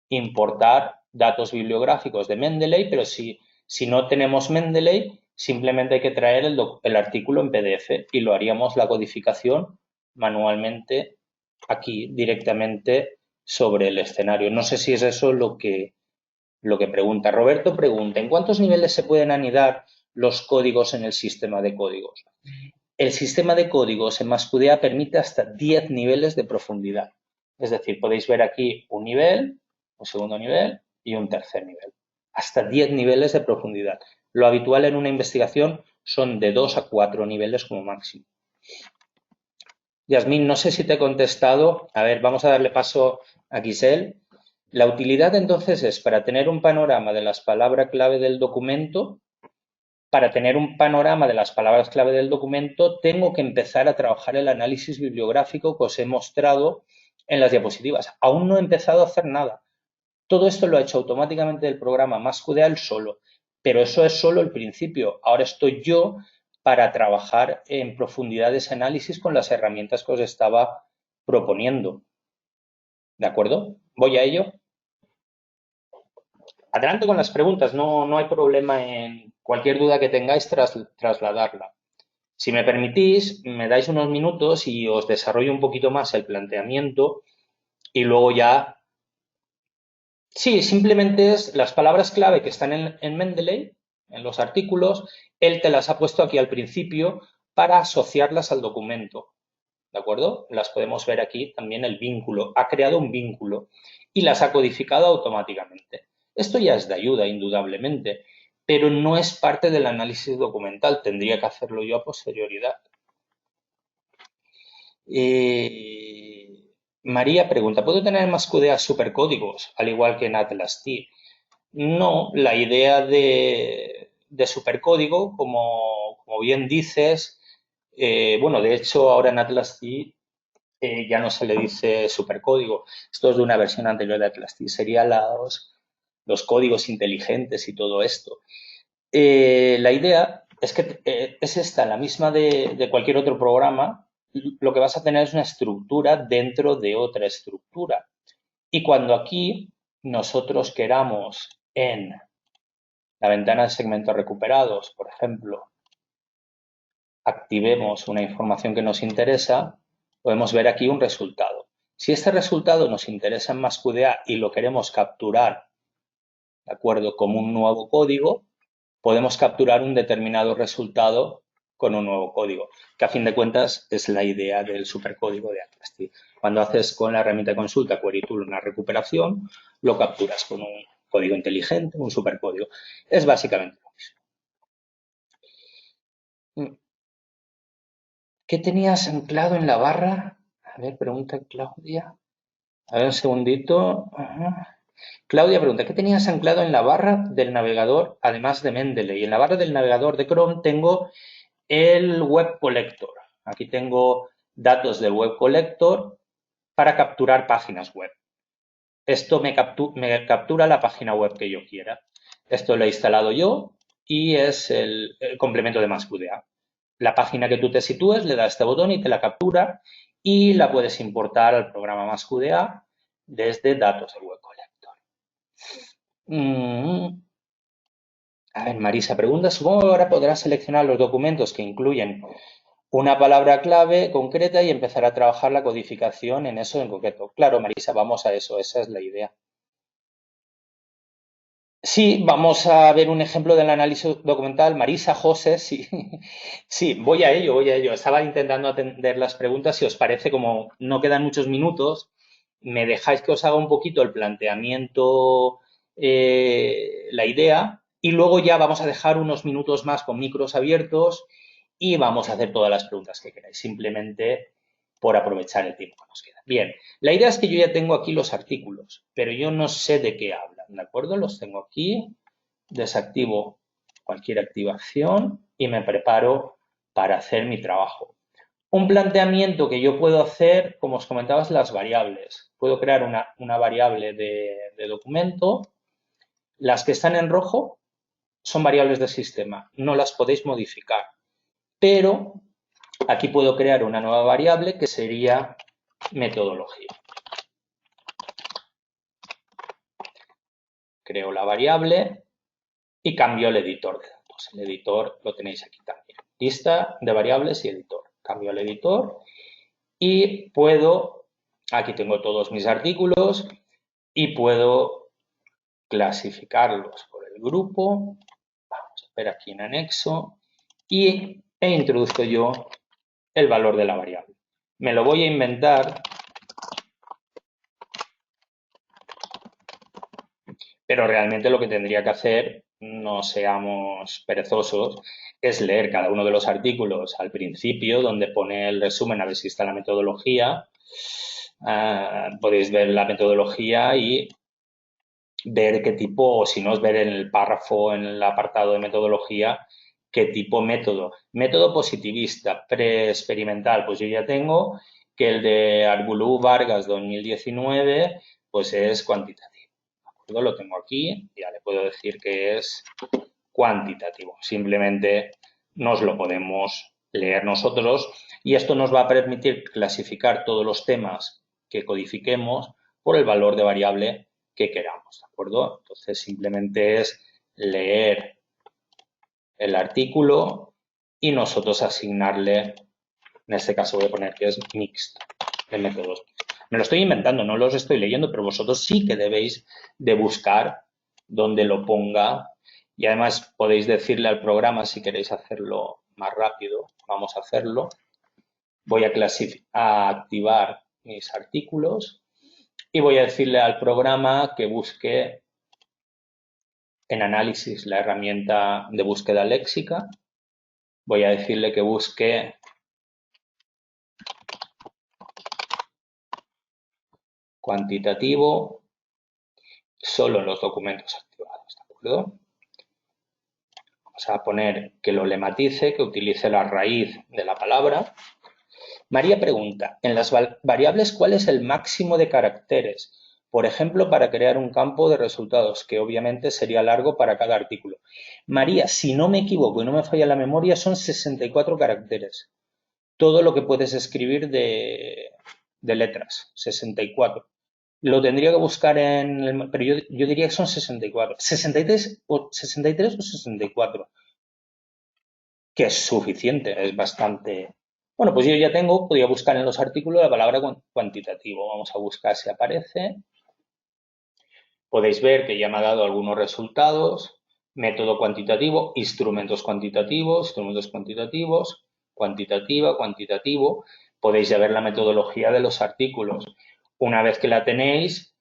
importar datos bibliográficos de Mendeley, pero si no tenemos Mendeley, simplemente hay que traer el artículo en PDF y lo haríamos la codificación manualmente aquí directamente sobre el escenario. No sé si es eso lo que pregunta. Roberto pregunta, ¿en cuántos niveles se pueden anidar los códigos en el sistema de códigos? El sistema de códigos en Mascudea permite hasta 10 niveles de profundidad. Es decir, podéis ver aquí un nivel, un segundo nivel y un tercer nivel. Hasta 10 niveles de profundidad. Lo habitual en una investigación son de 2 a 4 niveles como máximo. Yasmín, no sé si te he contestado. A ver, vamos a darle paso a Giselle. La utilidad entonces es para tener un panorama de las palabras clave del documento. Para tener un panorama de las palabras clave del documento, tengo que empezar a trabajar el análisis bibliográfico que os he mostrado en las diapositivas. Aún no he empezado a hacer nada. Todo esto lo ha hecho automáticamente el programa Mascudea solo, pero eso es solo el principio. Ahora estoy yo para trabajar en profundidad ese análisis con las herramientas que os estaba proponiendo. ¿De acuerdo? Voy a ello. Adelante con las preguntas, no hay problema en cualquier duda que tengáis trasladarla. Si me permitís, me dais unos minutos y os desarrollo un poquito más el planteamiento y luego ya. Sí, simplemente es las palabras clave que están en Mendeley, en los artículos, él te las ha puesto aquí al principio para asociarlas al documento. ¿De acuerdo? Las podemos ver aquí también el vínculo. Ha creado un vínculo y las ha codificado automáticamente. Esto ya es de ayuda, indudablemente, pero no es parte del análisis documental. Tendría que hacerlo yo a posterioridad. María pregunta, ¿puedo tener más QDA supercódigos, al igual que en Atlas T? No, la idea de supercódigo, como bien dices, bueno, de hecho ahora en Atlas C ya no se le dice supercódigo. Esto es de una versión anterior de Atlas C. Serían los códigos inteligentes y todo esto. La idea es que es esta, la misma de cualquier otro programa. Lo que vas a tener es una estructura dentro de otra estructura. Y cuando aquí nosotros queramos en la ventana de segmentos recuperados, por ejemplo, activemos una información que nos interesa, podemos ver aquí un resultado. Si este resultado nos interesa en MassQDA y lo queremos capturar, ¿de acuerdo?, como un nuevo código, podemos capturar un determinado resultado con un nuevo código, que a fin de cuentas es la idea del supercódigo de Atlas T. Cuando haces con la herramienta de consulta Query Tool una recuperación, lo capturas con un código inteligente, un supercódigo. Es básicamente lo mismo. ¿Qué tenías anclado en la barra? A ver, pregunta Claudia. A ver, un segundito. Ajá. Claudia pregunta, ¿qué tenías anclado en la barra del navegador, además de Mendeley? En la barra del navegador de Chrome tengo el Web Collector. Aquí tengo datos del Web Collector para capturar páginas web. Esto me captura la página web que yo quiera. Esto lo he instalado yo y es el complemento de MassQDA. La página que tú te sitúes, le das este botón y te la captura y la puedes importar al programa MassQDA desde datos del Web Collector. A ver, Marisa pregunta, supongo que ahora podrás seleccionar los documentos que incluyen una palabra clave concreta y empezar a trabajar la codificación en eso en concreto. Claro, Marisa, vamos a eso, esa es la idea. Sí, vamos a ver un ejemplo del análisis documental. Marisa, José, sí, sí, voy a ello, voy a ello. Estaba intentando atender las preguntas. Si os parece, como no quedan muchos minutos, me dejáis que os haga un poquito el planteamiento, la idea, y luego ya vamos a dejar unos minutos más con micros abiertos y vamos a hacer todas las preguntas que queráis, simplemente por aprovechar el tiempo que nos queda. Bien, la idea es que yo ya tengo aquí los artículos, pero yo no sé de qué hablan, ¿de acuerdo? Los tengo aquí, desactivo cualquier activación y me preparo para hacer mi trabajo. Un planteamiento que yo puedo hacer, como os comentaba, es las variables. Puedo crear una variable de documento. Las que están en rojo son variables del sistema, no las podéis modificar, pero aquí puedo crear una nueva variable que sería metodología. Creo la variable y cambio el editor de datos. El editor lo tenéis aquí también. Lista de variables y editor. Cambio el editor y puedo, aquí tengo todos mis artículos y puedo clasificarlos por el grupo. Vamos a ver aquí en anexo e introduzco yo el valor de la variable. Me lo voy a inventar, pero realmente lo que tendría que hacer, no seamos perezosos, es leer cada uno de los artículos al principio, donde pone el resumen, a ver si está la metodología. Podéis ver la metodología y ver qué tipo, o si no es ver en el párrafo, en el apartado de metodología, qué tipo método. Método positivista, preexperimental, pues yo ya tengo que el de Argulú Vargas 2019, pues es cuantitativo. Lo tengo aquí, ya le puedo decir que es cuantitativo. Simplemente nos lo podemos leer nosotros y esto nos va a permitir clasificar todos los temas que codifiquemos por el valor de variable que queramos, ¿de acuerdo? Entonces simplemente es leer el artículo y nosotros asignarle, en este caso voy a poner que es mixto, de métodos. Me lo estoy inventando, no los estoy leyendo, pero vosotros sí que debéis de buscar donde lo ponga y además podéis decirle al programa si queréis hacerlo más rápido, vamos a hacerlo. Voy a activar mis artículos y voy a decirle al programa que busque en análisis la herramienta de búsqueda léxica. Voy a decirle que busque cuantitativo solo en los documentos activados, ¿de acuerdo? Vamos a poner que lo lematice, que utilice la raíz de la palabra. María pregunta, en las variables, ¿cuál es el máximo de caracteres? Por ejemplo, para crear un campo de resultados, que obviamente sería largo para cada artículo. María, si no me equivoco y no me falla la memoria, son 64 caracteres. Todo lo que puedes escribir de letras, 64. Lo tendría que buscar pero yo diría que son 64. 63 o 64. Que es suficiente, es bastante. Bueno, pues yo ya podría buscar en los artículos la palabra cuantitativo. Vamos a buscar si aparece. Podéis ver que ya me ha dado algunos resultados. Método cuantitativo, instrumentos cuantitativos, cuantitativa, cuantitativo. Podéis ya ver la metodología de los artículos. Una vez que la tenéis,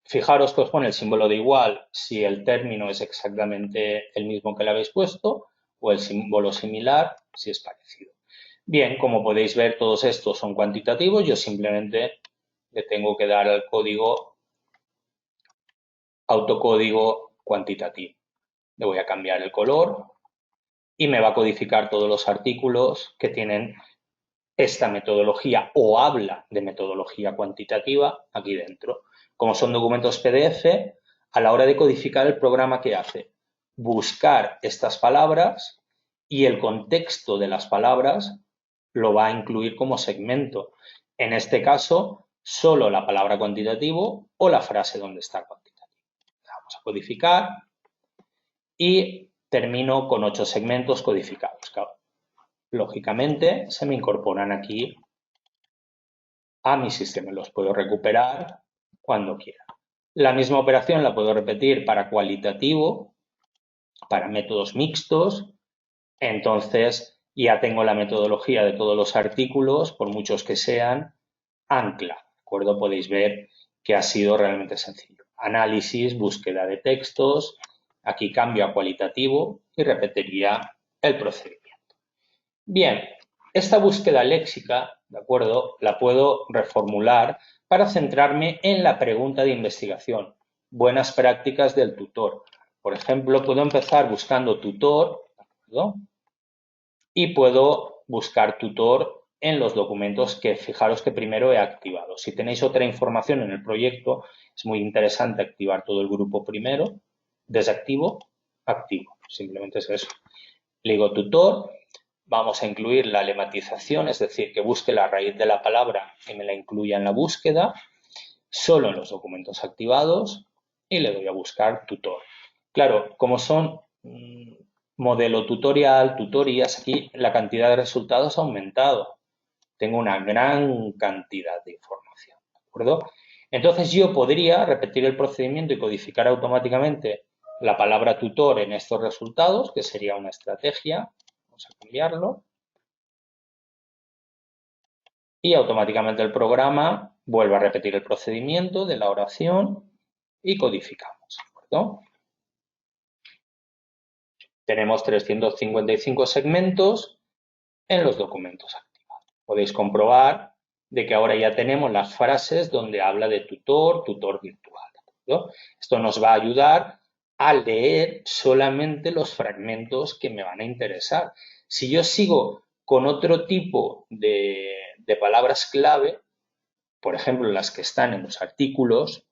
fijaros que os pone el símbolo de igual si el término es exactamente el mismo que le habéis puesto o el símbolo similar si es parecido. Bien, como podéis ver, todos estos son cuantitativos. Yo simplemente le tengo que dar al código, autocódigo cuantitativo. Le voy a cambiar el color y me va a codificar todos los artículos que tienen esta metodología o habla de metodología cuantitativa aquí dentro. Como son documentos PDF, a la hora de codificar el programa, ¿qué hace? Buscar estas palabras y el contexto de las palabras lo va a incluir como segmento. En este caso, solo la palabra cuantitativo o la frase donde está cuantitativo. Vamos a codificar y termino con 8 segmentos codificados. Claro, lógicamente se me incorporan aquí a mi sistema. Los puedo recuperar cuando quiera. La misma operación la puedo repetir para cualitativo, para métodos mixtos. Entonces ya tengo la metodología de todos los artículos, por muchos que sean, ancla. ¿De acuerdo? Podéis ver que ha sido realmente sencillo. Análisis, búsqueda de textos. Aquí cambio a cualitativo y repetiría el procedimiento. Bien, esta búsqueda léxica, ¿de acuerdo?, la puedo reformular para centrarme en la pregunta de investigación. Buenas prácticas del tutor. Por ejemplo, puedo empezar buscando tutor, ¿de acuerdo? Y puedo buscar tutor en los documentos que fijaros que primero he activado. Si tenéis otra información en el proyecto, es muy interesante activar todo el grupo primero. Desactivo, activo. Simplemente es eso. Le digo tutor. Vamos a incluir la lematización, es decir, que busque la raíz de la palabra y me la incluya en la búsqueda, solo en los documentos activados, y le doy a buscar tutor. Claro, como son modelo tutorial, tutorías, aquí la cantidad de resultados ha aumentado. Tengo una gran cantidad de información, ¿de acuerdo? Entonces yo podría repetir el procedimiento y codificar automáticamente la palabra tutor en estos resultados, que sería una estrategia. Vamos a cambiarlo. Y automáticamente el programa vuelve a repetir el procedimiento de la oración y codificamos, ¿de acuerdo? Tenemos 355 segmentos en los documentos activados. Podéis comprobar de que ahora ya tenemos las frases donde habla de tutor, tutor virtual, ¿de acuerdo? Esto nos va a ayudar a leer solamente los fragmentos que me van a interesar. Si yo sigo con otro tipo de palabras clave, por ejemplo, las que están en los artículos,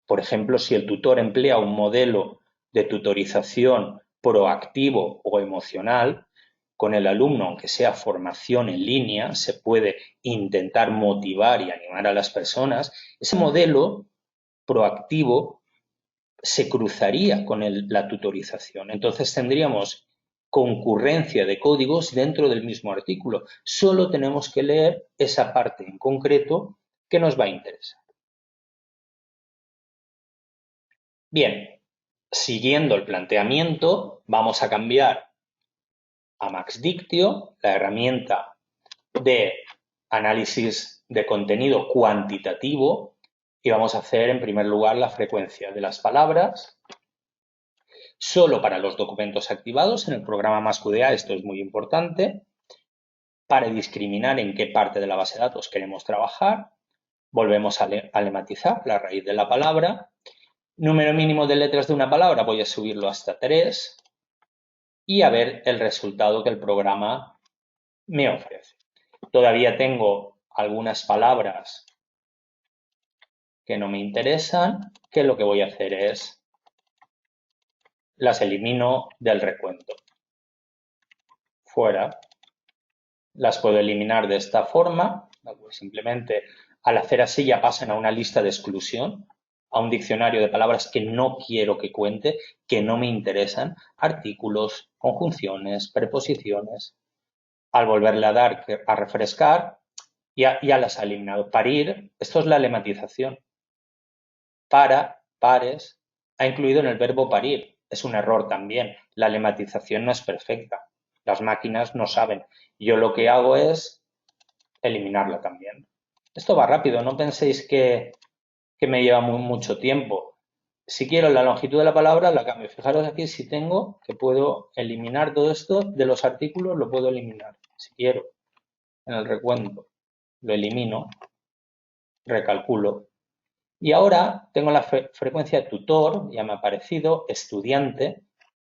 por ejemplo, si el tutor emplea un modelo de tutorización proactivo o emocional, con el alumno, aunque sea formación en línea, se puede intentar motivar y animar a las personas, ese modelo proactivo se cruzaría con la tutorización. Entonces tendríamos concurrencia de códigos dentro del mismo artículo. Solo tenemos que leer esa parte en concreto que nos va a interesar. Bien, siguiendo el planteamiento, vamos a cambiar a MaxDictio, la herramienta de análisis de contenido cuantitativo, y vamos a hacer en primer lugar la frecuencia de las palabras. Solo para los documentos activados en el programa MaxQDA, esto es muy importante, para discriminar en qué parte de la base de datos queremos trabajar. Volvemos a lematizar la raíz de la palabra. Número mínimo de letras de una palabra, voy a subirlo hasta 3 y a ver el resultado que el programa me ofrece. Todavía tengo algunas palabras que no me interesan, que lo que voy a hacer es las elimino del recuento. Fuera. Las puedo eliminar de esta forma. Simplemente al hacer así ya pasan a una lista de exclusión, a un diccionario de palabras que no quiero que cuente, que no me interesan, artículos, conjunciones, preposiciones. Al volverle a dar a refrescar, ya las ha eliminado. Parir, esto es la lematización. Para, pares, ha incluido en el verbo parir. Es un error también. La lematización no es perfecta. Las máquinas no saben. Yo lo que hago es eliminarla también. Esto va rápido, no penséis que me lleva mucho tiempo. Si quiero la longitud de la palabra, la cambio. Fijaros aquí si tengo que puedo eliminar todo esto de los artículos, lo puedo eliminar. Si quiero, en el recuento, lo elimino, recalculo. Y ahora tengo la frecuencia tutor, ya me ha aparecido, estudiante,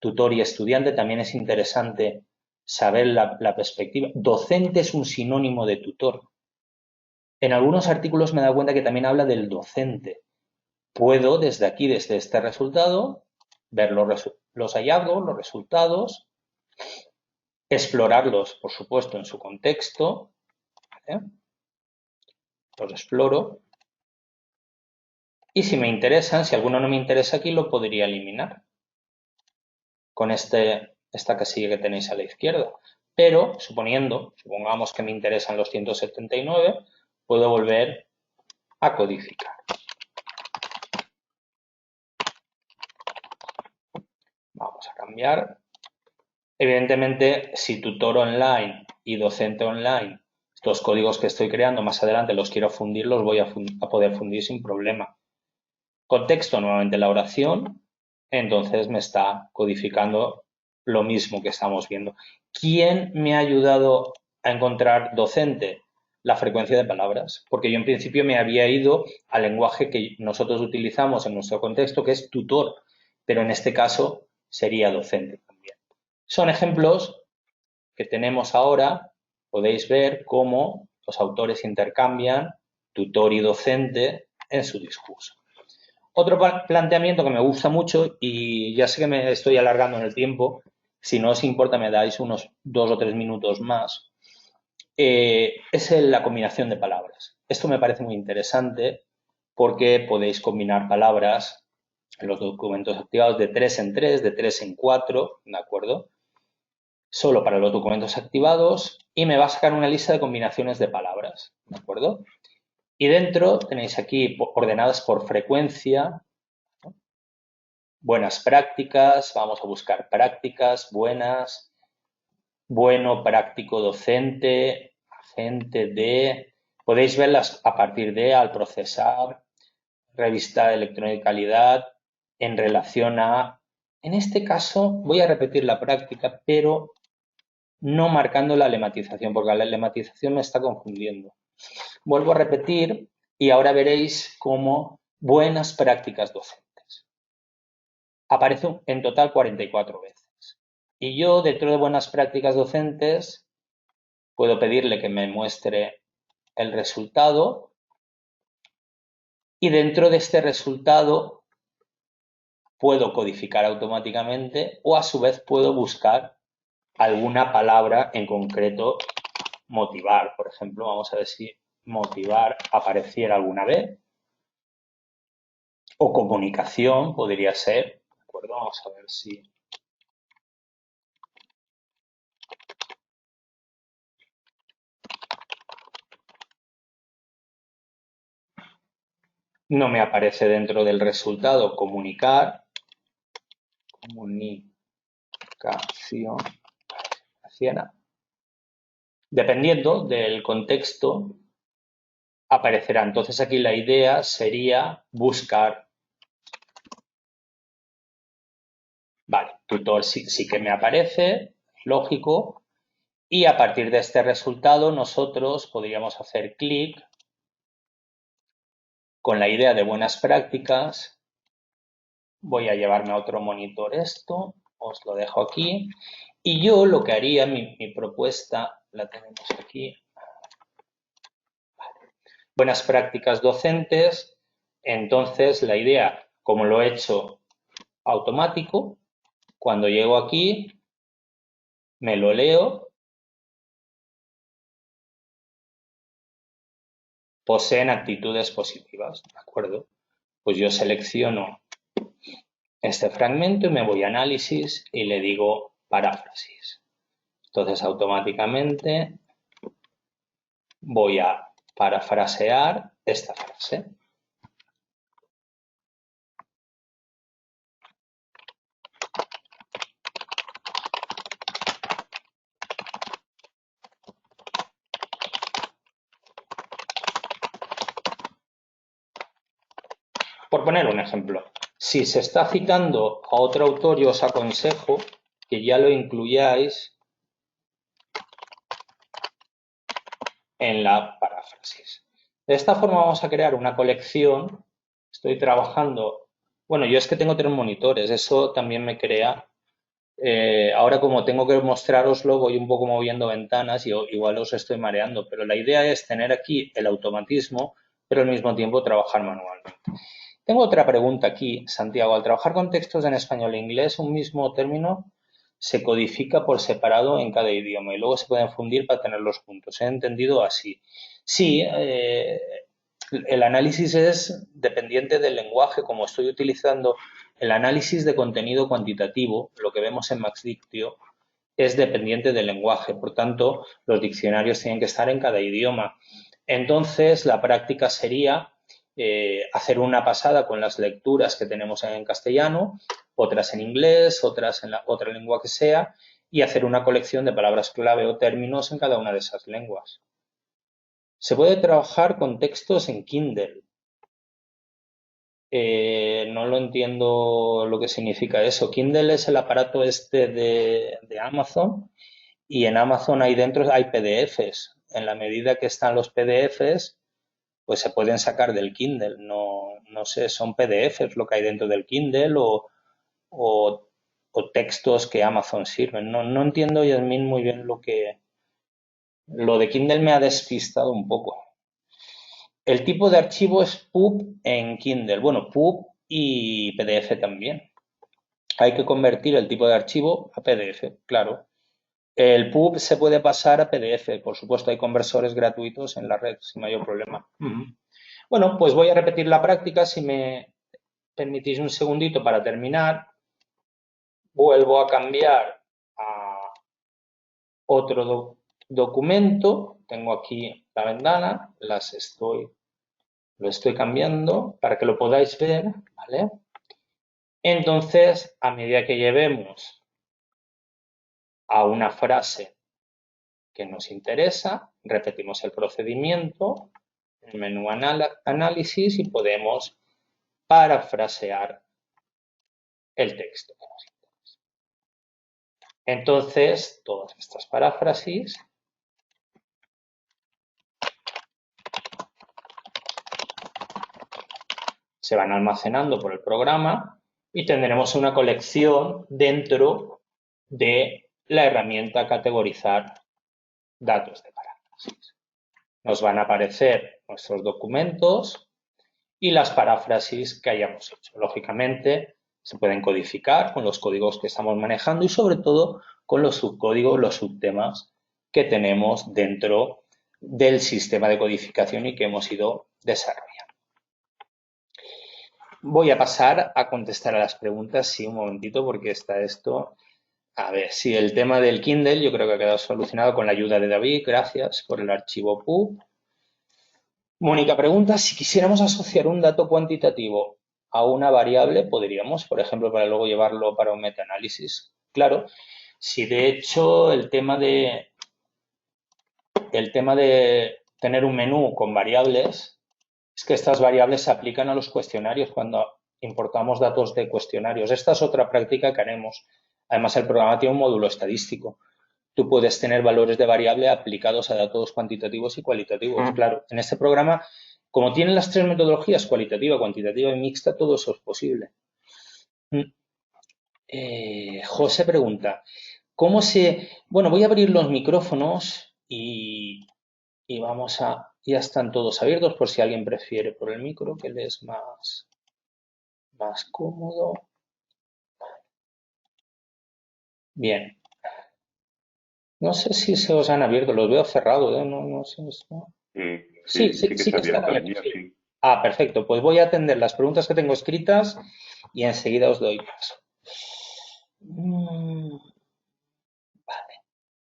tutor y estudiante, también es interesante saber la perspectiva. Docente es un sinónimo de tutor. En algunos artículos me he dado cuenta que también habla del docente. Puedo desde aquí, desde este resultado, ver los hallazgos, los resultados, explorarlos, por supuesto, en su contexto. ¿Vale? Los exploro. Y si me interesan, si alguno no me interesa aquí, lo podría eliminar con esta casilla que tenéis a la izquierda. Pero, supongamos que me interesan los 179, puedo volver a codificar. Vamos a cambiar. Evidentemente, si tutor online y docente online, estos códigos que estoy creando más adelante los quiero fundir, los voy a poder fundir sin problema. Contexto, nuevamente la oración, entonces me está codificando lo mismo que estamos viendo. ¿Quién me ha ayudado a encontrar docente? La frecuencia de palabras, porque yo en principio me había ido al lenguaje que nosotros utilizamos en nuestro contexto, que es tutor, pero en este caso sería docente también. Son ejemplos que tenemos ahora. Podéis ver cómo los autores intercambian tutor y docente en su discurso. Otro planteamiento que me gusta mucho, y ya sé que me estoy alargando en el tiempo, si no os importa me dais unos 2 o 3 minutos más, es la combinación de palabras. Esto me parece muy interesante porque podéis combinar palabras en los documentos activados de 3 en 3, de 3 en 4, ¿de acuerdo? Solo para los documentos activados y me va a sacar una lista de combinaciones de palabras, ¿de acuerdo? Y dentro tenéis aquí ordenadas por frecuencia, ¿no? Buenas prácticas, vamos a buscar prácticas buenas, bueno, práctico, docente, agente de, podéis verlas a partir de, al procesar, revista electrónica de calidad, en relación a, en este caso voy a repetir la práctica, pero no marcando la lematización, porque la lematización me está confundiendo. Vuelvo a repetir y ahora veréis cómo buenas prácticas docentes. Aparece en total 44 veces. Y yo, dentro de buenas prácticas docentes, puedo pedirle que me muestre el resultado y dentro de este resultado puedo codificar automáticamente o a su vez puedo buscar alguna palabra en concreto, motivar, por ejemplo. Vamos a ver si motivar apareciera alguna vez. O comunicación podría ser. ¿De acuerdo? Vamos a ver si... No me aparece dentro del resultado comunicar. Comunicación. Dependiendo del contexto, aparecerá. Entonces aquí la idea sería buscar. Vale, tutor sí que me aparece, lógico. Y a partir de este resultado nosotros podríamos hacer clic con la idea de buenas prácticas. Voy a llevarme a otro monitor esto, os lo dejo aquí. Y yo lo que haría, mi propuesta, la tenemos aquí. Buenas prácticas docentes. Entonces la idea, como lo he hecho automático, cuando llego aquí, me lo leo. Poseen actitudes positivas, ¿de acuerdo? Pues yo selecciono este fragmento y me voy a análisis y le digo paráfrasis. Entonces automáticamente voy a parafrasear esta frase. Por poner un ejemplo, si se está citando a otro autor, yo os aconsejo que ya lo incluyáis en la paráfrasis. De esta forma vamos a crear una colección. Estoy trabajando, bueno, yo es que tengo 3 monitores, eso también me crea. Ahora como tengo que mostraroslo, voy un poco moviendo ventanas y igual os estoy mareando, pero la idea es tener aquí el automatismo, pero al mismo tiempo trabajar manualmente. Tengo otra pregunta aquí, Santiago. Al trabajar con textos en español e inglés, un mismo término se codifica por separado en cada idioma y luego se pueden fundir para tenerlos juntos. He entendido así. Sí, el análisis es dependiente del lenguaje. Como estoy utilizando el análisis de contenido cuantitativo, lo que vemos en MaxDictio, es dependiente del lenguaje. Por tanto, los diccionarios tienen que estar en cada idioma. Entonces, la práctica sería hacer una pasada con las lecturas que tenemos en castellano, otras en inglés, otras en la otra lengua que sea, y hacer una colección de palabras clave o términos en cada una de esas lenguas. Se puede trabajar con textos en Kindle. No lo entiendo lo que significa eso. Kindle es el aparato este de Amazon y en Amazon ahí dentro hay PDFs. En la medida que están los PDFs, pues se pueden sacar del Kindle. No sé, son PDFs lo que hay dentro del Kindle o textos que Amazon sirven. No entiendo, Yasmín, muy bien lo de Kindle me ha despistado un poco. El tipo de archivo es PUB en Kindle. Bueno, PUB y PDF también. Hay que convertir el tipo de archivo a PDF, claro. El PUB se puede pasar a PDF. Por supuesto, hay conversores gratuitos en la red, sin mayor problema. Bueno, pues voy a repetir la práctica. Si me permitís un segundito para terminar, vuelvo a cambiar a otro documento. Tengo aquí la ventana, lo estoy cambiando para que lo podáis ver, ¿vale? Entonces, a medida que llevemos a una frase que nos interesa, repetimos el procedimiento, el menú análisis y podemos parafrasear el texto que nos interesa. Entonces, todas estas paráfrasis se van almacenando por el programa y tendremos una colección dentro de la herramienta categorizar datos de paráfrasis. Nos van a aparecer nuestros documentos y las paráfrasis que hayamos hecho. Lógicamente, Se pueden codificar con los códigos que estamos manejando y sobre todo con los subcódigos, los subtemas que tenemos dentro del sistema de codificación y que hemos ido desarrollando. Voy a pasar a contestar a las preguntas, sí, un momentito, porque está esto. A ver, sí, el tema del Kindle yo creo que ha quedado solucionado con la ayuda de David. Gracias por el archivo PUB. Mónica pregunta, si quisiéramos asociar un dato cuantitativo a una variable, podríamos, por ejemplo, para luego llevarlo para un metaanálisis. Claro, si de hecho el tema de tener un menú con variables es que estas variables se aplican a los cuestionarios cuando importamos datos de cuestionarios. Esta es otra práctica que haremos. Además, el programa tiene un módulo estadístico. Tú puedes tener valores de variable aplicados a datos cuantitativos y cualitativos. Claro, en este programa, como tienen las tres metodologías, cualitativa, cuantitativa y mixta, todo eso es posible. José pregunta, ¿cómo se...? Bueno, voy a abrir los micrófonos y vamos a... Ya están todos abiertos por si alguien prefiere por el micro, que le es más cómodo. Bien. No sé si se os han abierto, los veo cerrados, ¿eh? No sé. Sí, Sí, sí que sí se que ha están abierto el abiertos, mío, sí. sí. Ah, perfecto. Pues voy a atender las preguntas que tengo escritas y enseguida os doy paso.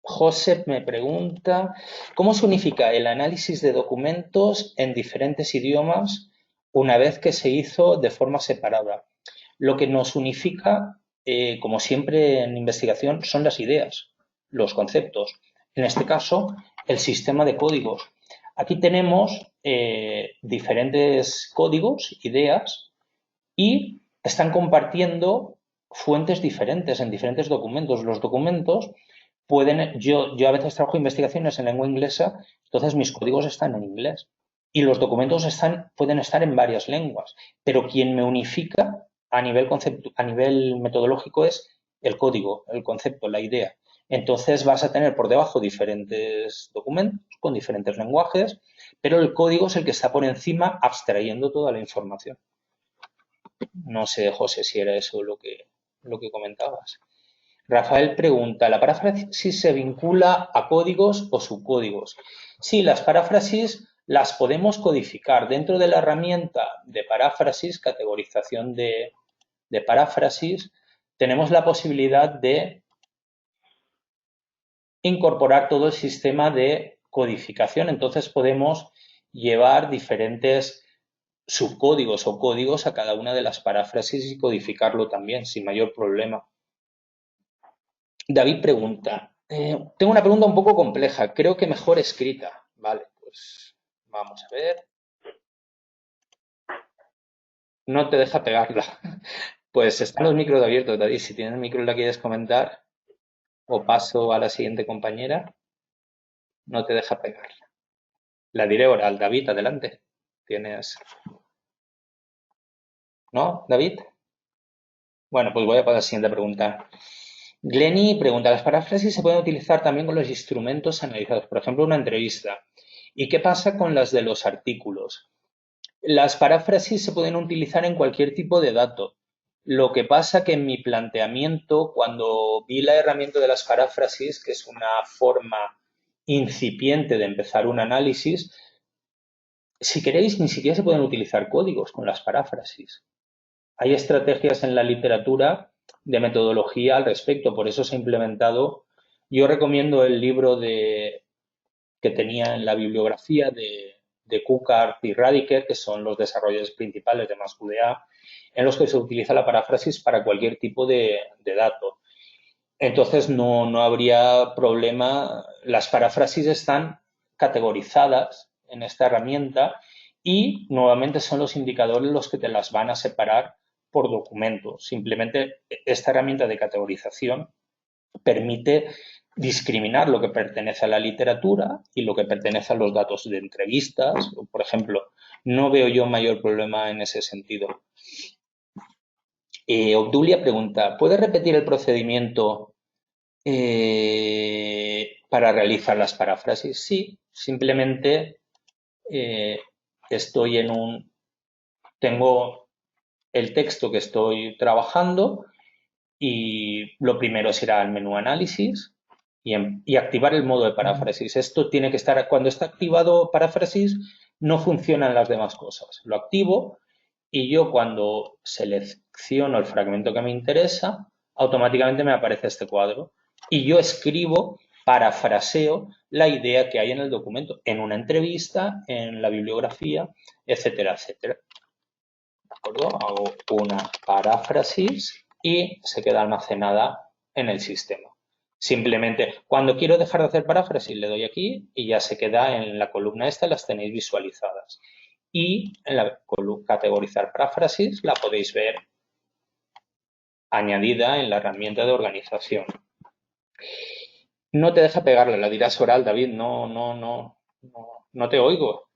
Josep me pregunta, ¿cómo se unifica el análisis de documentos en diferentes idiomas una vez que se hizo de forma separada? Lo que nos unifica, como siempre en investigación, son las ideas, los conceptos. En este caso, el sistema de códigos. Aquí tenemos diferentes códigos, ideas, y están compartiendo fuentes diferentes en diferentes documentos. Los documentos pueden, yo a veces trabajo investigaciones en lengua inglesa, entonces mis códigos están en inglés y los documentos pueden estar en varias lenguas, pero quien me unifica a nivel metodológico es el código, el concepto, la idea. Entonces vas a tener por debajo diferentes documentos con diferentes lenguajes, pero el código es el que está por encima abstrayendo toda la información. No sé, José, si era eso lo que comentabas. Rafael pregunta, ¿la paráfrasis se vincula a códigos o subcódigos? Sí, las paráfrasis las podemos codificar dentro de la herramienta de paráfrasis, categorización de paráfrasis, tenemos la posibilidad de incorporar todo el sistema de codificación. Entonces podemos llevar diferentes subcódigos o códigos a cada una de las paráfrasis y codificarlo también sin mayor problema. David pregunta, tengo una pregunta un poco compleja, creo que mejor escrita. Vale, pues vamos a ver. No te deja pegarla. Pues están los micros abiertos, David. Si tienes el micro y la quieres comentar, o paso a la siguiente compañera, no te deja pegarla. La diré oral. David, adelante. Tienes... ¿No, David? Bueno, pues voy a pasar a la siguiente pregunta. Glenny pregunta, ¿las paráfrasis se pueden utilizar también con los instrumentos analizados? Por ejemplo, una entrevista. ¿Y qué pasa con las de los artículos? Las paráfrasis se pueden utilizar en cualquier tipo de dato. Lo que pasa que en mi planteamiento, cuando vi la herramienta de las paráfrasis, que es una forma incipiente de empezar un análisis, si queréis, ni siquiera se pueden utilizar códigos con las paráfrasis. Hay estrategias en la literatura de metodología al respecto, por eso se ha implementado. Yo recomiendo el libro que tenía en la bibliografía de Cookart y Radiker, que son los desarrolladores principales de MassQDA, en los que se utiliza la paráfrasis para cualquier tipo de dato. Entonces no habría problema. Las paráfrasis están categorizadas en esta herramienta y nuevamente son los indicadores los que te las van a separar por documento. Simplemente esta herramienta de categorización permite discriminar lo que pertenece a la literatura y lo que pertenece a los datos de entrevistas. Por ejemplo, no veo yo mayor problema en ese sentido. Obdulia pregunta, ¿puedes repetir el procedimiento para realizar las paráfrasis? Sí, simplemente estoy tengo el texto que estoy trabajando y lo primero es ir al menú análisis y activar el modo de paráfrasis. Esto tiene que estar, cuando está activado paráfrasis, no funcionan las demás cosas. Lo activo y yo cuando selecciono el fragmento que me interesa, automáticamente me aparece este cuadro. Y yo escribo, parafraseo la idea que hay en el documento, en una entrevista, en la bibliografía, etcétera, etcétera. ¿De acuerdo? Hago una paráfrasis y se queda almacenada en el sistema. Simplemente, cuando quiero dejar de hacer paráfrasis, le doy aquí y ya se queda en la columna esta, las tenéis visualizadas. Y en la categorizar paráfrasis la podéis ver añadida en la herramienta de organización. No te deja pegarle, la dirás oral, David, no te oigo.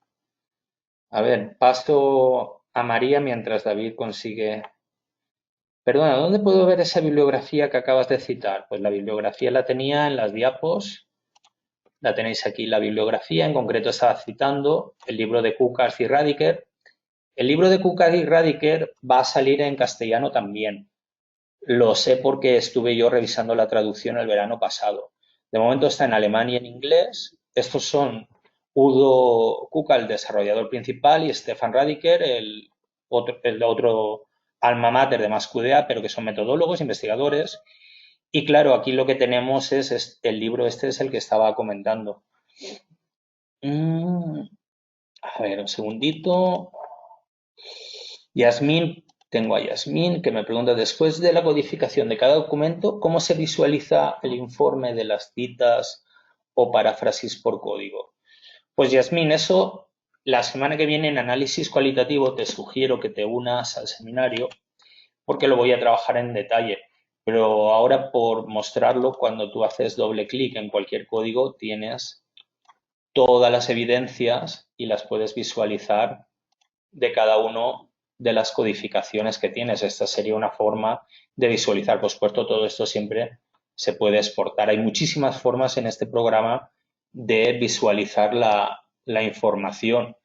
A ver, paso a María mientras David consigue. Perdona, ¿dónde puedo ver esa bibliografía que acabas de citar? Pues la bibliografía la tenía en las diapos, la tenéis aquí, la bibliografía, en concreto estaba citando el libro de Kukas y Radiker. El libro de Kukas y Radiker va a salir en castellano también. Lo sé porque estuve yo revisando la traducción el verano pasado. De momento está en alemán y en inglés. Estos son Udo Kuka, el desarrollador principal, y Stefan Radiker, el otro alma mater de Mascudea, pero que son metodólogos, investigadores. Y claro, aquí lo que tenemos es el libro este es el que estaba comentando. A ver, un segundito. Yasmín, tengo a Yasmín que me pregunta, después de la codificación de cada documento, ¿cómo se visualiza el informe de las citas o paráfrasis por código? Pues Yasmín, eso la semana que viene en análisis cualitativo te sugiero que te unas al seminario porque lo voy a trabajar en detalle. Pero ahora por mostrarlo, cuando tú haces doble clic en cualquier código, tienes todas las evidencias y las puedes visualizar de cada uno de las codificaciones que tienes. Esta sería una forma de visualizar. Por supuesto, todo esto siempre se puede exportar. Hay muchísimas formas en este programa de visualizar la información.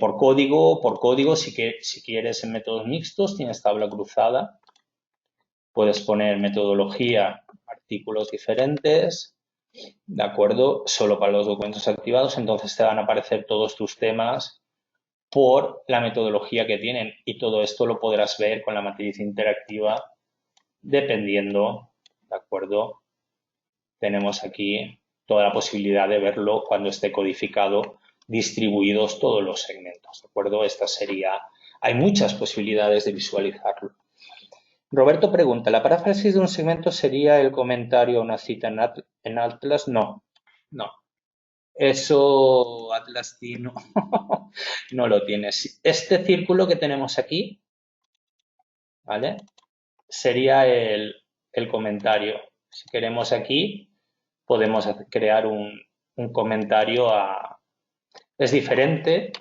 Por código, si quieres en métodos mixtos, tienes tabla cruzada. Puedes poner metodología, artículos diferentes, ¿de acuerdo? Solo para los documentos activados, entonces te van a aparecer todos tus temas por la metodología que tienen y todo esto lo podrás ver con la matriz interactiva dependiendo, ¿de acuerdo? Tenemos aquí toda la posibilidad de verlo cuando esté codificado, distribuidos todos los segmentos, ¿de acuerdo? Hay muchas posibilidades de visualizarlo. Roberto pregunta, ¿la paráfrasis de un segmento sería el comentario a una cita en Atlas? No, no. Eso Atlas no, no lo tienes. Este círculo que tenemos aquí, ¿vale? Sería el comentario. Si queremos aquí, podemos crear un comentario Es diferente,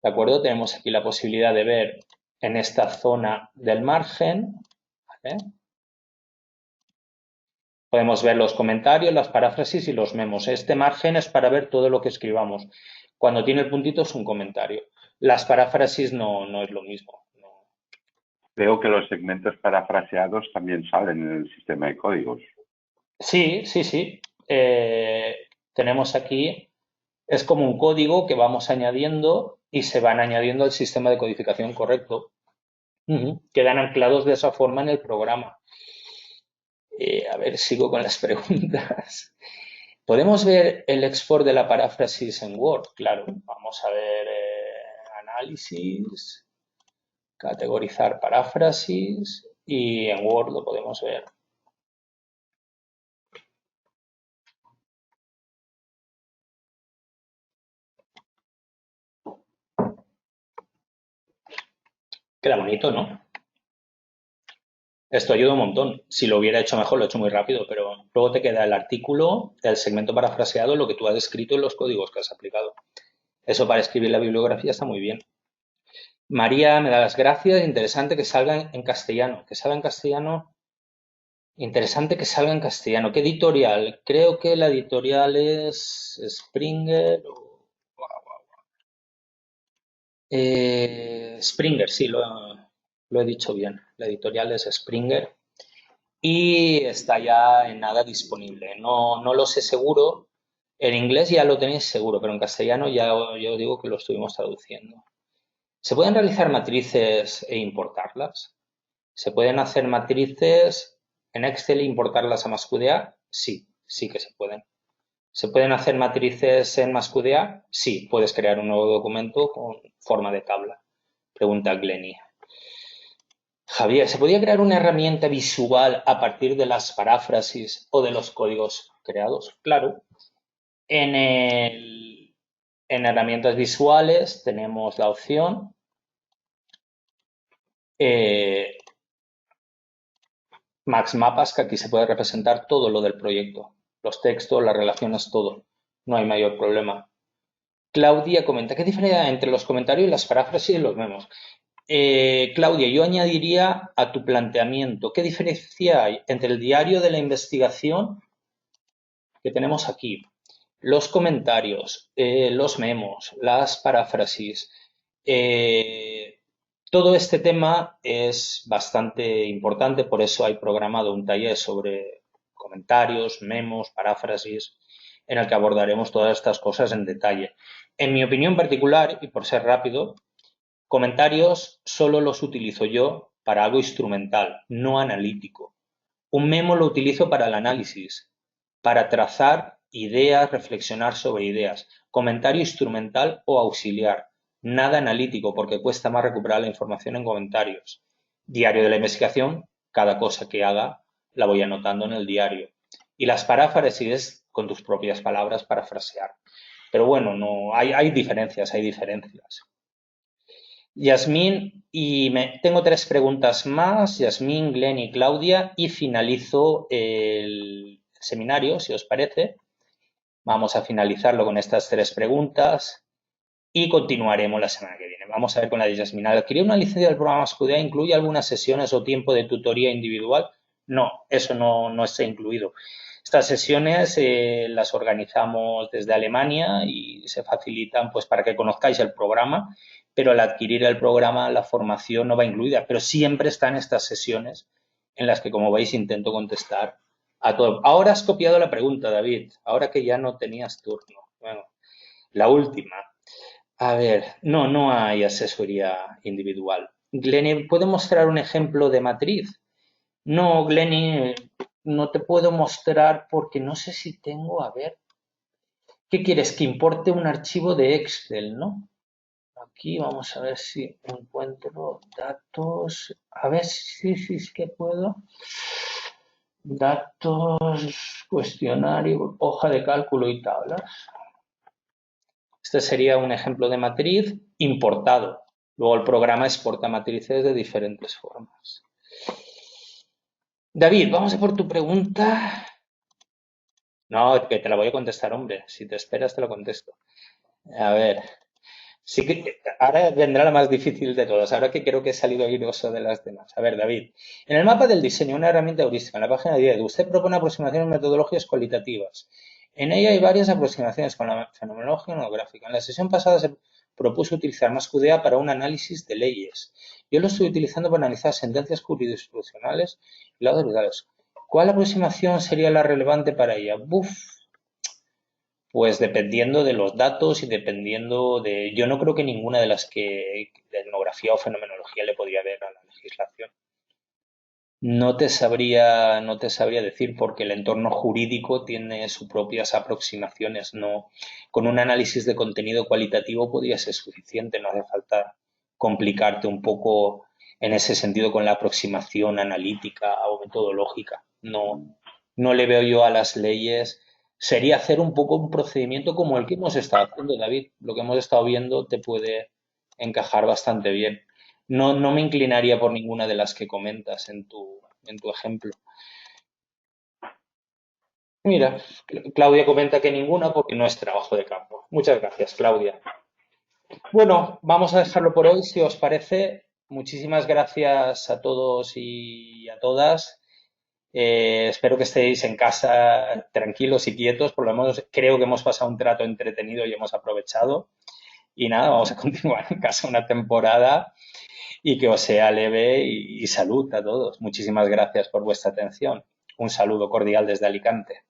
¿de acuerdo? Tenemos aquí la posibilidad de ver en esta zona del margen, ¿vale? Podemos ver los comentarios, las paráfrasis y los memos. Este margen es para ver todo lo que escribamos. Cuando tiene el puntito es un comentario. Las paráfrasis no es lo mismo. No. Veo que los segmentos parafraseados también salen en el sistema de códigos. Sí. Tenemos aquí, es como un código que vamos añadiendo y se van añadiendo al sistema de codificación correcto. Quedan anclados de esa forma en el programa. A ver, sigo con las preguntas. ¿Podemos ver el export de la paráfrasis en Word? Claro, vamos a ver análisis, categorizar paráfrasis y en Word lo podemos ver. Queda bonito, ¿no? Esto ayuda un montón. Si lo hubiera hecho mejor, lo he hecho muy rápido, pero luego te queda el artículo, el segmento parafraseado, lo que tú has escrito y los códigos que has aplicado. Eso para escribir la bibliografía está muy bien. María me da las gracias. Interesante que salga en castellano. Que salga en castellano. Interesante que salga en castellano. ¿Qué editorial? Creo que la editorial es Springer o Springer, sí, lo he dicho bien. La editorial es Springer y está ya en nada disponible. No, no lo sé seguro. En inglés ya lo tenéis seguro, pero en castellano ya os digo que lo estuvimos traduciendo. ¿Se pueden realizar matrices e importarlas? ¿Se pueden hacer matrices en Excel e importarlas a MassQDA? Sí, sí que se pueden. ¿Se pueden hacer matrices en MassQDA? Sí, puedes crear un nuevo documento con forma de tabla. Pregunta Glenny. Javier, ¿se podía crear una herramienta visual a partir de las paráfrasis o de los códigos creados? Claro. En herramientas visuales tenemos la opción eh, Max Mapas, que aquí se puede representar todo lo del proyecto. Los textos, las relaciones, todo. No hay mayor problema. Claudia comenta, ¿qué diferencia hay entre los comentarios y las paráfrasis y los memos? Claudia, yo añadiría a tu planteamiento, ¿qué diferencia hay entre el diario de la investigación que tenemos aquí, los comentarios, los memos, las paráfrasis? Todo este tema es bastante importante, por eso hay programado un taller sobre comentarios, memos, paráfrasis, en el que abordaremos todas estas cosas en detalle. En mi opinión particular, y por ser rápido, comentarios solo los utilizo yo para algo instrumental, no analítico. Un memo lo utilizo para el análisis, para trazar ideas, reflexionar sobre ideas. Comentario instrumental o auxiliar. Nada analítico porque cuesta más recuperar la información en comentarios. Diario de la investigación, cada cosa que haga la voy anotando en el diario. Y las paráfrasis con tus propias palabras parafrasear. Pero bueno, no, hay diferencias, hay diferencias. Yasmín, tengo tres preguntas más, Yasmín, Glenn y Claudia, y finalizo el seminario, si os parece. Vamos a finalizarlo con estas tres preguntas y continuaremos la semana que viene. Vamos a ver con la de Yasmín. ¿Adquirir una licencia del programa MassQDA incluye algunas sesiones o tiempo de tutoría individual? No, eso no está incluido. Estas sesiones las organizamos desde Alemania y se facilitan pues para que conozcáis el programa, pero al adquirir el programa la formación no va incluida, pero siempre están estas sesiones en las que, como veis, intento contestar a todo. Ahora has copiado la pregunta, David, ahora que ya no tenías turno. Bueno, la última. A ver, no hay asesoría individual. Glenny, ¿puedo mostrar un ejemplo de matriz? No, Glenny, no te puedo mostrar porque no sé si tengo, a ver, ¿qué quieres? Que importe un archivo de Excel, ¿no? Aquí vamos a ver si encuentro datos. A ver si sí que puedo. Datos, cuestionario, hoja de cálculo y tablas. Este sería un ejemplo de matriz importado. Luego el programa exporta matrices de diferentes formas. David, vamos a por tu pregunta. No, que te la voy a contestar, hombre. Si te esperas, te lo contesto. A ver, sí que ahora vendrá la más difícil de todas. Ahora que creo que he salido airoso de las demás. A ver, David, en el mapa del diseño, una herramienta heurística, en la página 10, usted propone aproximaciones metodológicas cualitativas. En ella hay varias aproximaciones con la fenomenología etnográfica. En la sesión pasada se propuso utilizar MassQDA para un análisis de leyes. Yo lo estoy utilizando para analizar sentencias jurisdiccionales y laudos legales. ¿Cuál aproximación sería la relevante para ella? Buf, pues dependiendo de los datos y dependiendo de... Yo no creo que ninguna de las que de etnografía o fenomenología le podría ver a la legislación. No te sabría decir porque el entorno jurídico tiene sus propias aproximaciones. No, con un análisis de contenido cualitativo podría ser suficiente. No hace falta complicarte un poco en ese sentido con la aproximación analítica o metodológica. No le veo yo a las leyes. Sería hacer un poco un procedimiento como el que hemos estado haciendo, David. Lo que hemos estado viendo te puede encajar bastante bien. No me inclinaría por ninguna de las que comentas en tu ejemplo. Mira, Claudia comenta que ninguna porque no es trabajo de campo. Muchas gracias, Claudia. Bueno, vamos a dejarlo por hoy, si os parece. Muchísimas gracias a todos y a todas. Espero que estéis en casa tranquilos y quietos. Por lo menos creo que hemos pasado un trato entretenido y hemos aprovechado. Y nada, vamos a continuar en casa una temporada y que os sea leve y salud a todos. Muchísimas gracias por vuestra atención. Un saludo cordial desde Alicante.